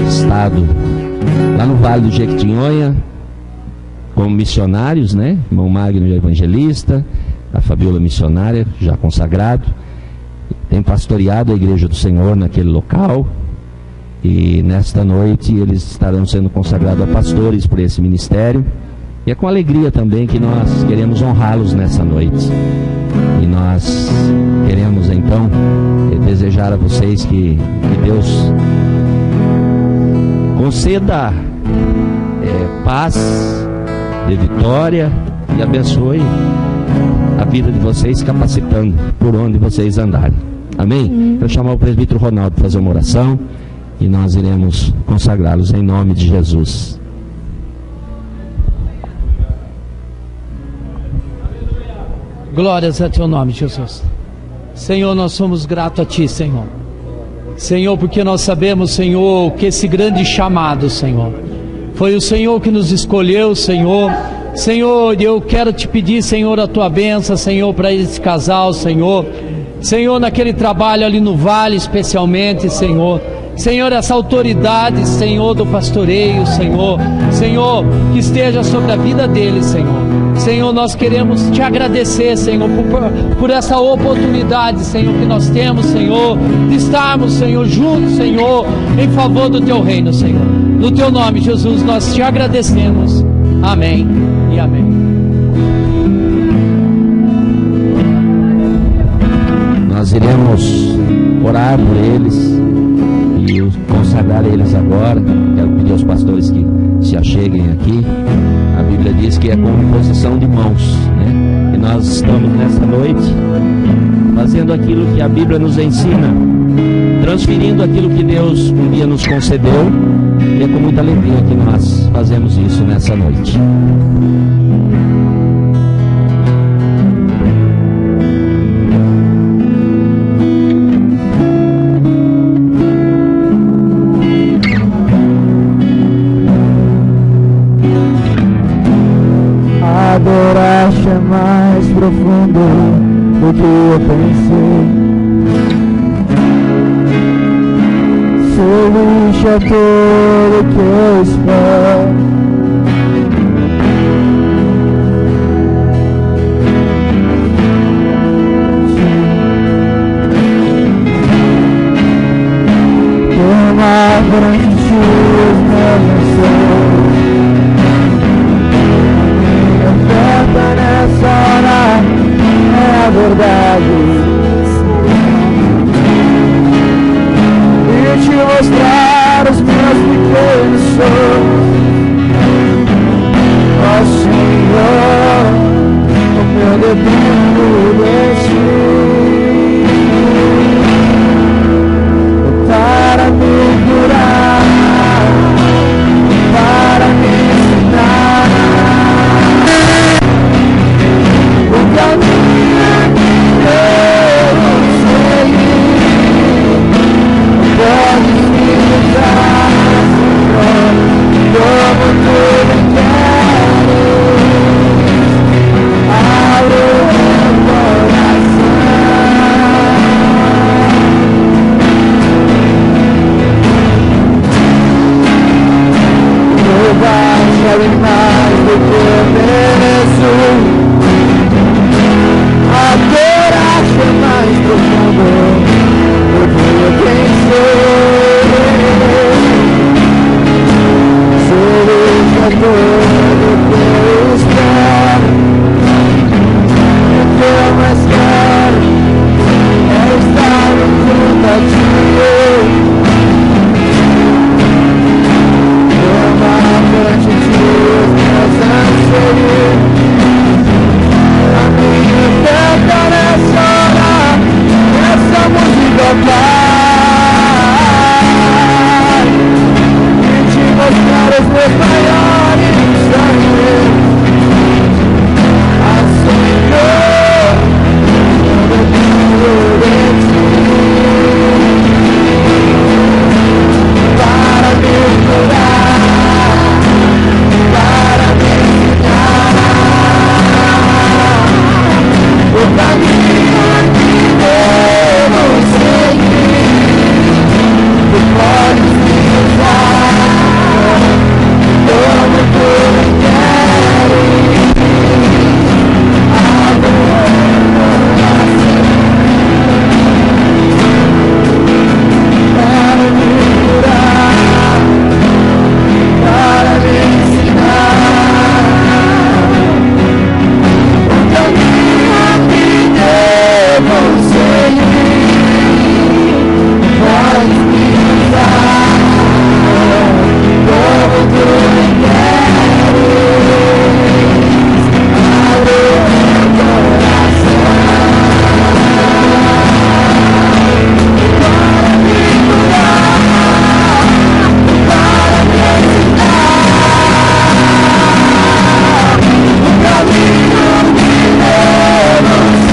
estado lá no Vale do Jequitinhonha como missionários, né? Irmão Magno já evangelista, a Fabiola missionária, já consagrado. Tem pastoreado a Igreja do Senhor naquele local. E nesta noite eles estarão sendo consagrados a pastores por esse ministério. E é com alegria também que nós queremos honrá-los nessa noite. E nós queremos então desejar a vocês que Deus conceda paz, de vitória, e abençoe a vida de vocês, capacitando por onde vocês andarem. Amém? Eu chamar o presbítero Ronaldo para fazer uma oração e nós iremos consagrá-los em nome de Jesus. Glórias a teu nome, Jesus. Senhor, nós somos gratos a ti, Senhor. Senhor, porque nós sabemos, Senhor, que esse grande chamado, Senhor, foi o Senhor que nos escolheu, Senhor. Senhor, eu quero te pedir, Senhor, a tua bênção, Senhor, para esse casal, Senhor. Senhor, naquele trabalho ali no vale, especialmente, Senhor. Senhor, essa autoridade, Senhor, do pastoreio, Senhor. Senhor, que esteja sobre a vida deles, Senhor. Senhor, nós queremos te agradecer, Senhor, por essa oportunidade, Senhor, que nós temos, Senhor, de estarmos, Senhor, juntos, Senhor, em favor do teu reino, Senhor. No teu nome, Jesus, nós te agradecemos. Amém e amém. Nós iremos orar por eles e consagrar eles agora. Quero pedir aos pastores que se acheguem aqui. A Bíblia diz que é com imposição de mãos, né? E nós estamos nessa noite fazendo aquilo que a Bíblia nos ensina, transferindo aquilo que Deus um dia nos concedeu, e é com muita alegria que nós fazemos isso nessa noite. Adorar-te é mais profundo do que eu pensei. Seu lixo é tudo que eu espero. Toma frente os meus anseios. Nessa hora é a verdade, e te mostrar os meus pequenos sonhos. quero ir mais do que eu mereço. Adorar-te mais profundo, porque eu quem sou. Seja todo o que eu espero, o que eu mais quero é estar junto a ti. Perante ti os meus anseios, a minha oferta nessa hora, essa música vai e te mostrar os meus maiores sonhos. Senhor, eu dependo de ti para me curar. O caminho que devo seguir, tu podes me usar como tu queres. Abre o coração para me curar, para me ensinar o caminho que devo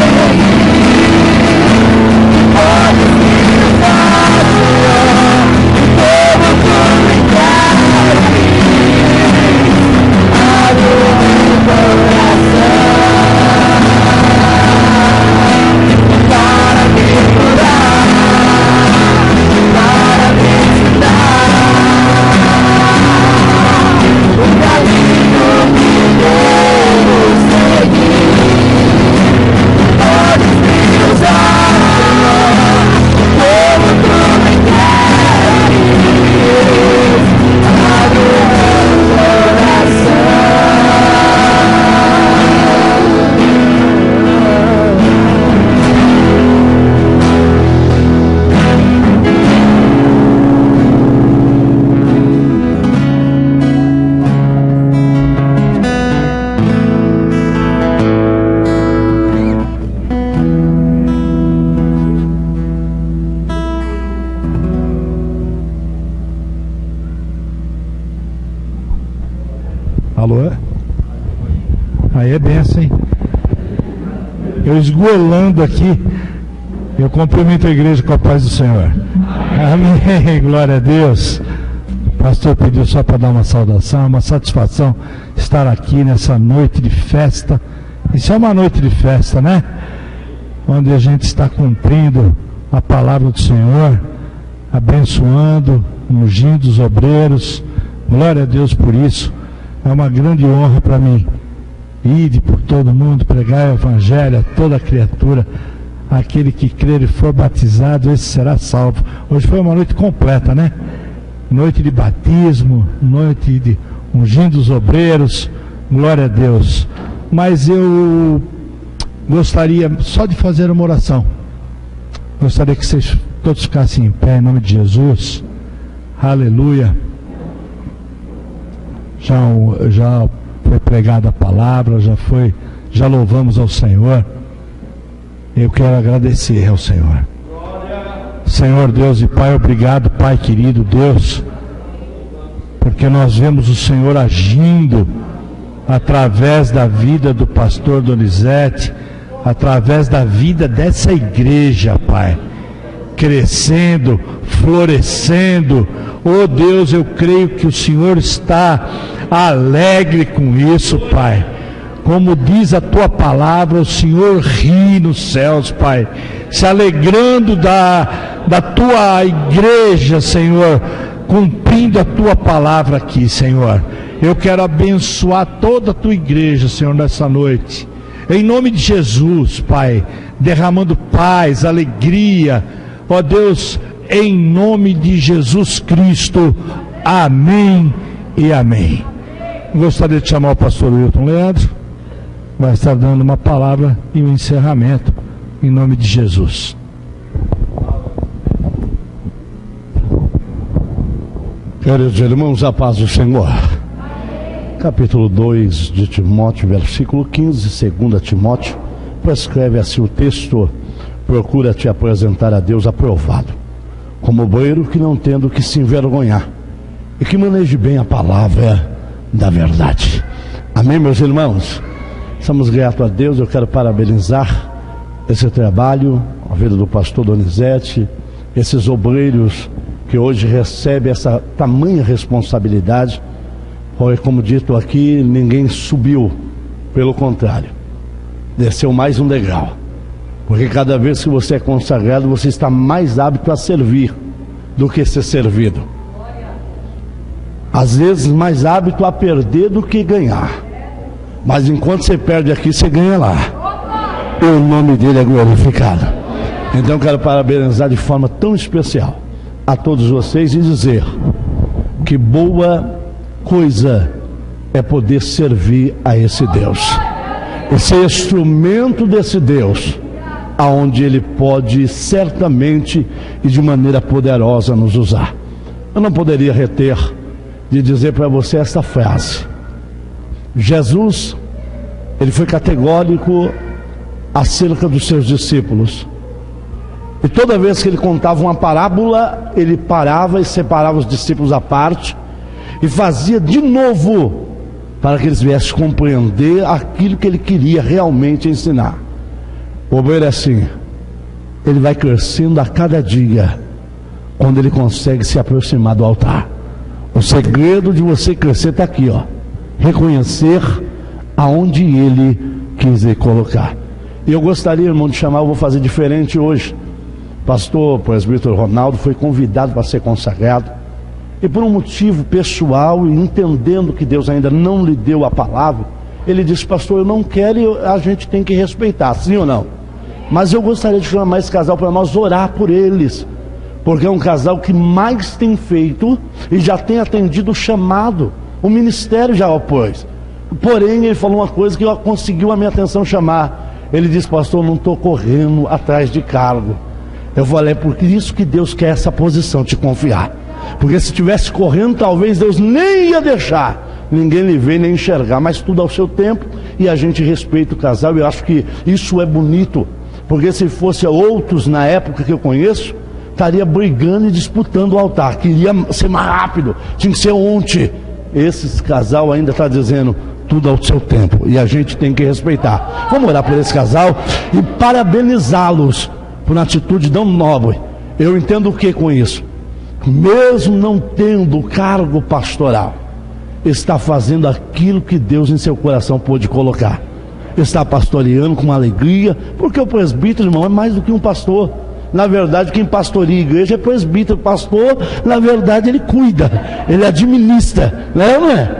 seguir. Pode me usar como tu queres. Abre o meu coração para me curar, para me ensinar o caminho que devo seguir. Pode me usar, Senhor, como tu me queres. Abre o meu coração para me curar, para me ensinar o caminho que devo seguir. Podes me usar, Senhor, como tu me queres. Abre o meu coração. Alô? Aí é benção, hein? Eu esgolando aqui, eu cumprimento a igreja com a paz do Senhor. Amém, glória a Deus. O pastor pediu só para dar uma saudação, uma satisfação estar aqui nessa noite de festa. Isso é uma noite de festa, né? Onde a gente está cumprindo a palavra do Senhor, abençoando, ungindo os obreiros. Glória a Deus por isso. É uma grande honra para mim. Ide por todo mundo, pregar o evangelho a toda criatura. Aquele que crer e for batizado, esse será salvo. Hoje foi uma noite completa, né? Noite de batismo, noite de ungindo os obreiros. Glória a Deus. Mas eu gostaria só de fazer uma oração. Gostaria que vocês todos ficassem em pé em nome de Jesus. Aleluia. Já foi pregada a palavra, já louvamos ao Senhor. Eu quero agradecer ao Senhor. Senhor Deus e Pai, obrigado, Pai querido Deus, porque nós vemos o Senhor agindo através da vida do pastor Donizete, através da vida dessa igreja, Pai, crescendo, florescendo. Oh Deus, eu creio que o Senhor está alegre com isso, Pai. Como diz a Tua palavra, o Senhor ri nos céus, Pai, se alegrando da Tua igreja, Senhor, cumprindo a Tua palavra aqui, Senhor. Eu quero abençoar toda a tua igreja, Senhor, nessa noite. Em nome de Jesus, Pai, derramando paz, alegria, ó Deus, em nome de Jesus Cristo. Amém e amém. Gostaria de chamar o pastor Wilton Leandro, vai estar dando uma palavra e um encerramento, em nome de Jesus. Queridos irmãos, a paz do Senhor. Capítulo 2 de Timóteo, versículo 15, 2 Timóteo, prescreve assim o texto: procura te apresentar a Deus aprovado, como obreiro que não tendo que se envergonhar, e que maneje bem a palavra da verdade. Amém, meus irmãos? Estamos gratos a Deus. Eu quero parabenizar esse trabalho, a vida do pastor Donizete, esses obreiros que hoje recebem essa tamanha responsabilidade. Como dito aqui, ninguém subiu, pelo contrário, desceu mais um degrau, porque cada vez que você é consagrado, você está mais apto a servir do que ser servido, às vezes mais apto a perder do que ganhar, mas enquanto você perde aqui, você ganha lá, e o nome dele é glorificado. Então eu quero parabenizar de forma tão especial a todos vocês e dizer que boa coisa é poder servir a esse Deus, e ser instrumento desse Deus, aonde Ele pode certamente e de maneira poderosa nos usar. Eu não poderia reter de dizer para você esta frase. Jesus, Ele foi categórico acerca dos seus discípulos, e toda vez que Ele contava uma parábola, Ele parava e separava os discípulos à parte e fazia de novo, para que eles viessem compreender aquilo que Ele queria realmente ensinar. O obreiro é assim, ele vai crescendo a cada dia, quando ele consegue se aproximar do altar. O segredo de você crescer está aqui, ó: reconhecer aonde Ele quis colocar. E eu gostaria, irmão, de chamar, eu vou fazer diferente hoje. Pastor presbítero Ronaldo foi convidado para ser consagrado, e por um motivo pessoal, e entendendo que Deus ainda não lhe deu a palavra, ele disse: pastor, eu não quero, e a gente tem que respeitar, sim ou não? Mas eu gostaria de chamar esse casal para nós orar por eles, porque é um casal que mais tem feito e já tem atendido o chamado, o ministério já opôs. Porém, ele falou uma coisa que conseguiu a minha atenção chamar. Ele disse: pastor, eu não estou correndo atrás de cargo. Eu falei: é por isso que Deus quer essa posição, te confiar. Porque se estivesse correndo, talvez Deus nem ia deixar ninguém lhe ver nem enxergar, mas tudo ao seu tempo, e a gente respeita o casal. E eu acho que isso é bonito, porque se fosse outros na época que eu conheço, estaria brigando e disputando o altar, queria ser mais rápido, tinha que ser ontem. Esse casal ainda está dizendo: tudo ao seu tempo, e a gente tem que respeitar. Vamos orar por esse casal e parabenizá-los por uma atitude tão nobre. Eu entendo o que com isso? Mesmo não tendo cargo pastoral, está fazendo aquilo que Deus em seu coração pôde colocar. Está pastoreando com alegria, porque o presbítero, irmão, é mais do que um pastor. Na verdade, quem pastoreia a igreja é presbítero. Pastor, na verdade, ele cuida, ele administra, não é?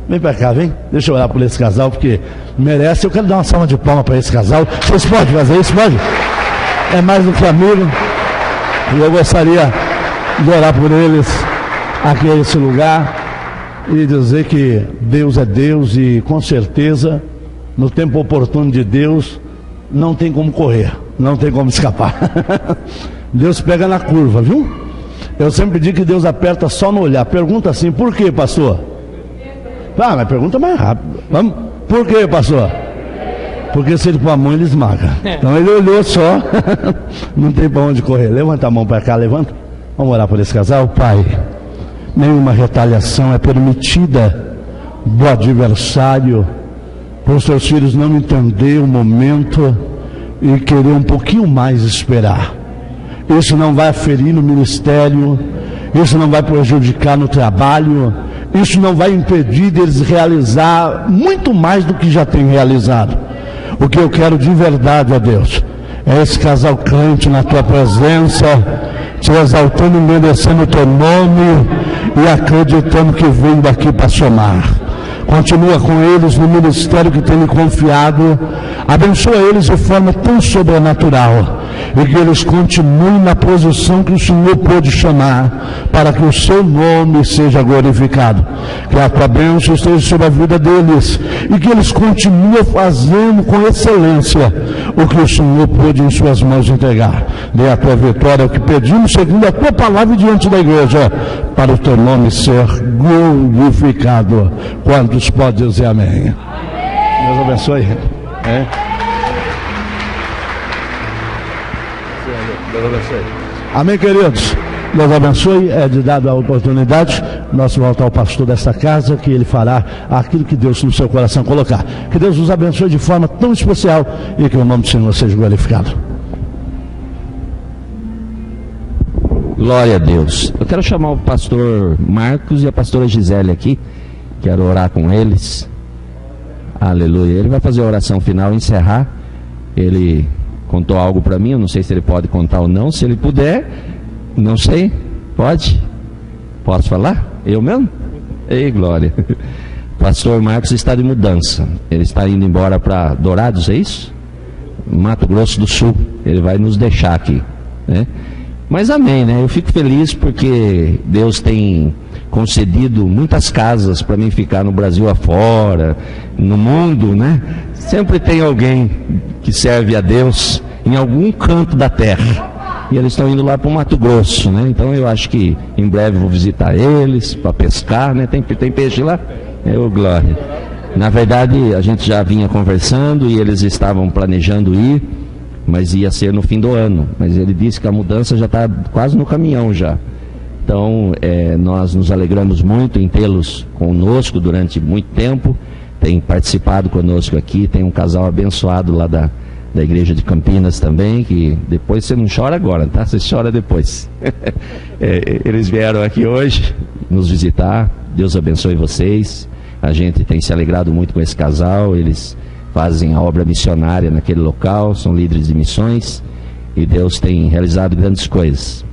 Vem pra cá, vem. Deixa eu orar por esse casal, porque merece. Eu quero dar uma salva de palmas para esse casal. Vocês podem fazer isso? Pode? É mais do que amigo. E eu gostaria de orar por eles aqui nesse lugar e dizer que Deus é Deus, e com certeza no tempo oportuno de Deus não tem como correr, não tem como escapar. Deus pega na curva, viu? Eu sempre digo que Deus aperta só no olhar. Pergunta assim: por quê, pastor? Mas pergunta mais rápido. Vamos? Por quê, pastor? Porque se ele pôr a mão, ele esmaga. Então ele olhou só. Não tem para onde correr. Levanta a mão para cá, levanta. Vamos orar por esse casal. Pai, nenhuma retaliação é permitida do adversário, para os seus filhos não entender o momento e querer um pouquinho mais esperar. Isso não vai ferir no ministério, isso não vai prejudicar no trabalho, isso não vai impedir deles realizar muito mais do que já tem realizado. O que eu quero de verdade, ó Deus, é esse casal crente na tua presença, te exaltando e engrandecendo o teu nome e acreditando que vem daqui para somar. Continua com eles no ministério que tem lhe confiado. Abençoa eles de forma tão sobrenatural. E que eles continuem na posição que o Senhor pôde chamar, para que o seu nome seja glorificado. Que a tua bênção esteja sobre a vida deles. E que eles continuem fazendo com excelência o que o Senhor pôde em suas mãos entregar. Dê a tua vitória, o que pedimos, segundo a tua palavra diante da igreja, para o teu nome ser glorificado. Quantos podem dizer amém? Deus abençoe. Deus abençoe. Amém, queridos? Deus abençoe. É de dado a oportunidade, nós voltar ao pastor dessa casa, que ele fará aquilo que Deus no seu coração colocar. Que Deus nos abençoe de forma tão especial e que o nome do Senhor seja glorificado. Glória a Deus. Eu quero chamar o pastor Marcos e a pastora Gisele aqui. Quero orar com eles. Aleluia. Ele vai fazer a oração final e encerrar. Ele contou algo para mim, eu não sei se ele pode contar ou não. Se ele puder, não sei. Pode? Posso falar? Eu mesmo? Ei, glória. Pastor Marcos está de mudança. Ele está indo embora para Dourados, é isso? Mato Grosso do Sul. Ele vai nos deixar aqui, né? Mas amém, né? Eu fico feliz porque Deus tem concedido muitas casas para mim ficar no Brasil afora, no mundo, né? Sempre tem alguém que serve a Deus em algum canto da terra. E eles estão indo lá para o Mato Grosso, né? Então eu acho que em breve vou visitar eles para pescar, né? Tem peixe lá? Glória. Na verdade, a gente já vinha conversando e eles estavam planejando ir, mas ia ser no fim do ano. Mas ele disse que a mudança já está quase no caminhão já. Então, nós nos alegramos muito em tê-los conosco durante muito tempo. Tem participado conosco aqui. Tem um casal abençoado lá da igreja de Campinas também, que depois você não chora agora, tá? Você chora depois. Eles vieram aqui hoje nos visitar. Deus abençoe vocês. A gente tem se alegrado muito com esse casal. Eles fazem a obra missionária naquele local, são líderes de missões, e Deus tem realizado grandes coisas.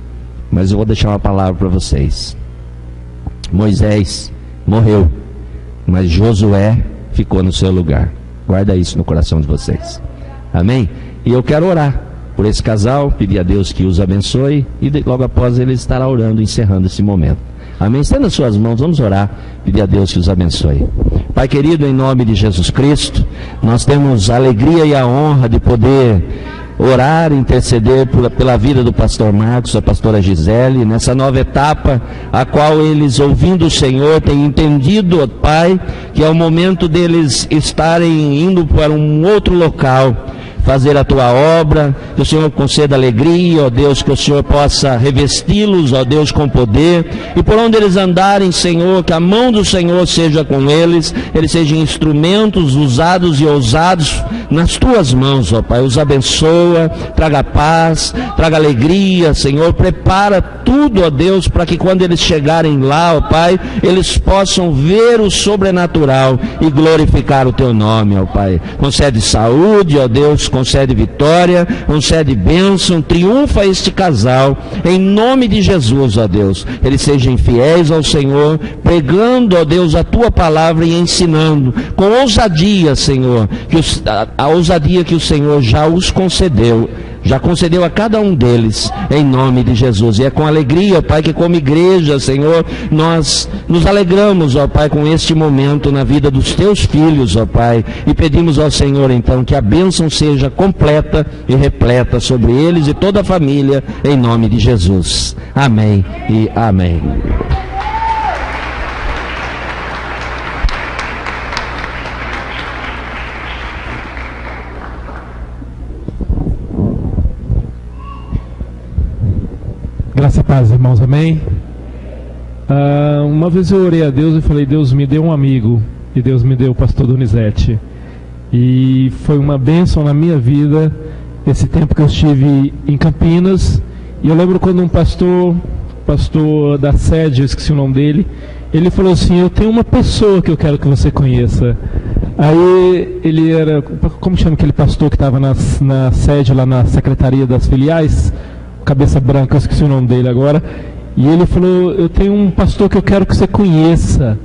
Mas eu vou deixar uma palavra para vocês. Moisés morreu, mas Josué ficou no seu lugar. Guarda isso no coração de vocês. Amém? E eu quero orar por esse casal, pedir a Deus que os abençoe, e logo após ele estará orando, encerrando esse momento. Amém? Estenda as suas mãos, vamos orar, pedir a Deus que os abençoe. Pai querido, em nome de Jesus Cristo, nós temos a alegria e a honra de poder orar, interceder pela vida do pastor Marcos, da pastora Gisele, nessa nova etapa, a qual eles, ouvindo o Senhor, têm entendido, ó Pai, que é o momento deles estarem indo para um outro local, fazer a tua obra. Que o Senhor conceda alegria, ó Deus, que o Senhor possa revesti-los, ó Deus, com poder, e por onde eles andarem, Senhor, que a mão do Senhor seja com eles sejam instrumentos usados e ousados nas tuas mãos, ó Pai. Os abençoa, traga paz, traga alegria, Senhor, prepara tudo, ó Deus, para que quando eles chegarem lá, ó Pai, eles possam ver o sobrenatural e glorificar o teu nome, ó Pai. Concede saúde, ó Deus, concede vitória, concede bênção, triunfa este casal, em nome de Jesus, ó Deus. Eles sejam fiéis ao Senhor, pregando, ó Deus, a tua palavra e ensinando, com ousadia, Senhor, a ousadia que o Senhor já os concedeu, já concedeu a cada um deles, em nome de Jesus. E é com alegria, Pai, que como igreja, Senhor, nós nos alegramos, ó Pai, com este momento na vida dos teus filhos, ó Pai, e pedimos ao Senhor, então, que a bênção seja completa e repleta sobre eles e toda a família, em nome de Jesus. Amém e amém. Graça e paz, irmãos, amém? Uma vez eu orei a Deus e falei: Deus, me deu um amigo, e Deus me deu o pastor Donizete, e foi uma bênção na minha vida esse tempo que eu estive em Campinas. E eu lembro quando um pastor da sede, eu esqueci o nome dele, ele falou assim: eu tenho uma pessoa que eu quero que você conheça. Aí ele era, como chama aquele pastor que estava na sede lá na secretaria das filiais? cabeça branca, eu esqueci o nome dele agora. E ele falou, eu tenho um pastor que eu quero que você conheça.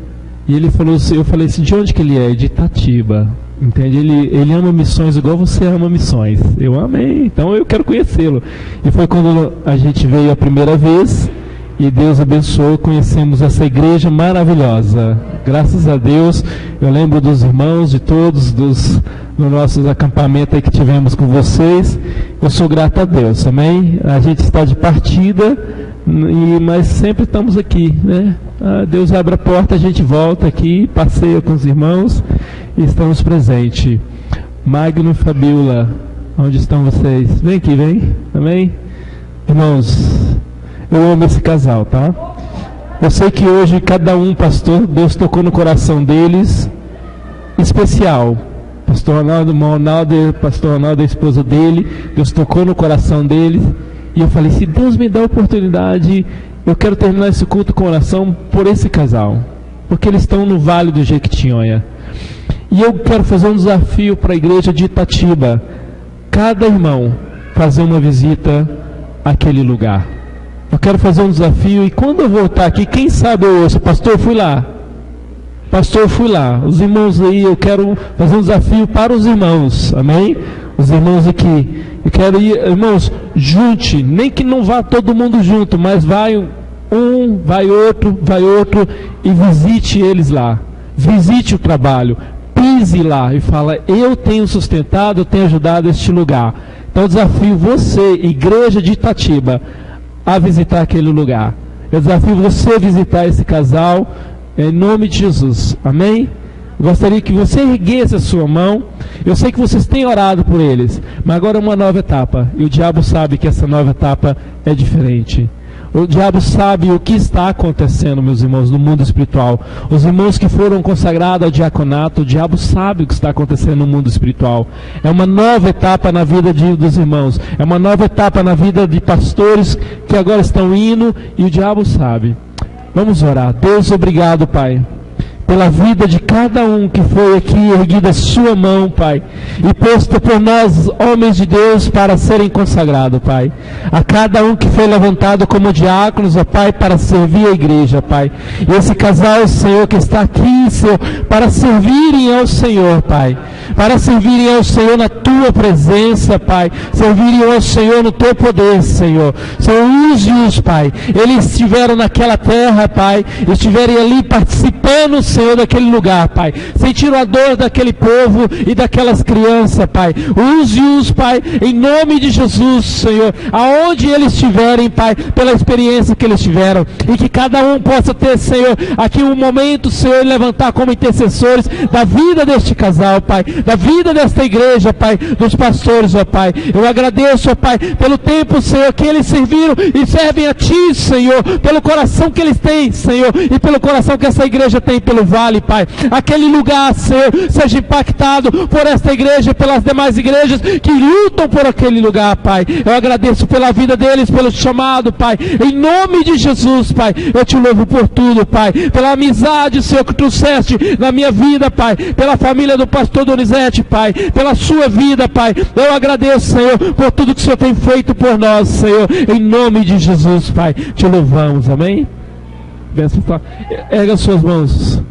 E ele falou assim, eu falei assim, de onde que ele é? De Itatiba. Entende? Ele ama missões igual você ama missões. Eu amei, então eu quero conhecê-lo. E foi quando a gente veio a primeira vez e Deus abençoou, conhecemos essa igreja maravilhosa. Graças a Deus, eu lembro dos irmãos, de todos, no nossos acampamentos aí que tivemos com vocês. Eu sou grato a Deus, amém? A gente está de partida, mas sempre estamos aqui, né? Deus abre a porta, a gente volta aqui, passeia com os irmãos e estamos presentes. Magno e Fabiola, onde estão vocês? Vem aqui, vem, amém? Irmãos, eu amo esse casal, tá? Eu sei que hoje cada um, pastor, Deus tocou no coração deles, especial. Pastor Ronaldo, pastor Ronaldo, a esposa dele, Deus tocou no coração deles. E eu falei, se Deus me dá a oportunidade, eu quero terminar esse culto com oração por esse casal. Porque eles estão no Vale do Jequitinhonha. E eu quero fazer um desafio para a igreja de Itatiba. Cada irmão fazer uma visita àquele lugar. Eu quero fazer um desafio e quando eu voltar aqui, quem sabe eu ouço, pastor, eu fui lá. Pastor, eu fui lá. Os irmãos aí, eu quero fazer um desafio para os irmãos. Amém? Os irmãos aqui. Eu quero ir, irmãos, junte. Nem que não vá todo mundo junto, mas vai um, vai outro e visite eles lá. Visite o trabalho. Pise lá e fala, eu tenho sustentado, eu tenho ajudado este lugar. Então eu desafio você, igreja de Itatiba, a visitar aquele lugar. Eu desafio você a visitar esse casal em nome de Jesus, amém? Eu gostaria que você erguesse a sua mão. Eu sei que vocês têm orado por eles, mas agora é uma nova etapa, e o diabo sabe que essa nova etapa é diferente. O diabo sabe o que está acontecendo, meus irmãos, no mundo espiritual. Os irmãos que foram consagrados ao diaconato, o diabo sabe o que está acontecendo no mundo espiritual. É uma nova etapa na vida dos irmãos. É uma nova etapa na vida de pastores que agora estão indo e o diabo sabe. Vamos orar. Deus, obrigado, Pai, pela vida de cada um que foi aqui erguida a sua mão, Pai, e posto por nós, homens de Deus, para serem consagrados, Pai. A cada um que foi levantado como diáconos, ó Pai, para servir a igreja, Pai. E esse casal, Senhor, que está aqui, Senhor, para servirem ao Senhor, Pai. Para servirem ao Senhor na Tua presença, Pai. Servirem ao Senhor no Teu poder, Senhor. Senhor, use-os, Pai. Eles estiveram naquela terra, Pai. Estiverem ali participando, Senhor, daquele lugar, Pai. Sentiram a dor daquele povo e daquelas crianças, Pai. Use-os, Pai, em nome de Jesus, Senhor. Aonde eles estiverem, Pai, pela experiência que eles tiveram. E que cada um possa ter, Senhor, aqui um momento, Senhor, levantar como intercessores da vida deste casal, Pai. Da vida desta igreja, Pai. Dos pastores, ó Pai. Eu agradeço, ó Pai, pelo tempo, Senhor, que eles serviram e servem a Ti, Senhor. Pelo coração que eles têm, Senhor. E pelo coração que essa igreja tem pelo vale, Pai. Aquele lugar, Senhor, seja impactado por esta igreja e pelas demais igrejas que lutam por aquele lugar, Pai. Eu agradeço pela vida deles, pelo chamado, Pai. Em nome de Jesus, Pai, eu Te louvo por tudo, Pai. Pela amizade, Senhor, que trouxeste na minha vida, Pai. Pela família do pastor Donizete, Pai. Pela sua vida, Pai. Eu agradeço, Senhor, por tudo que o Senhor tem feito por nós, Senhor. Em nome de Jesus, Pai. Te louvamos, amém? Erga suas mãos.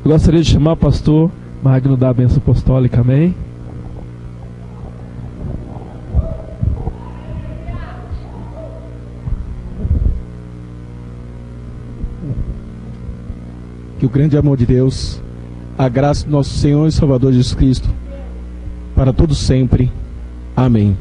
Eu gostaria de chamar o pastor Magno da bênção apostólica, amém? Que o grande amor de Deus, a graça do nosso Senhor e Salvador Jesus Cristo, para todos sempre. Amém.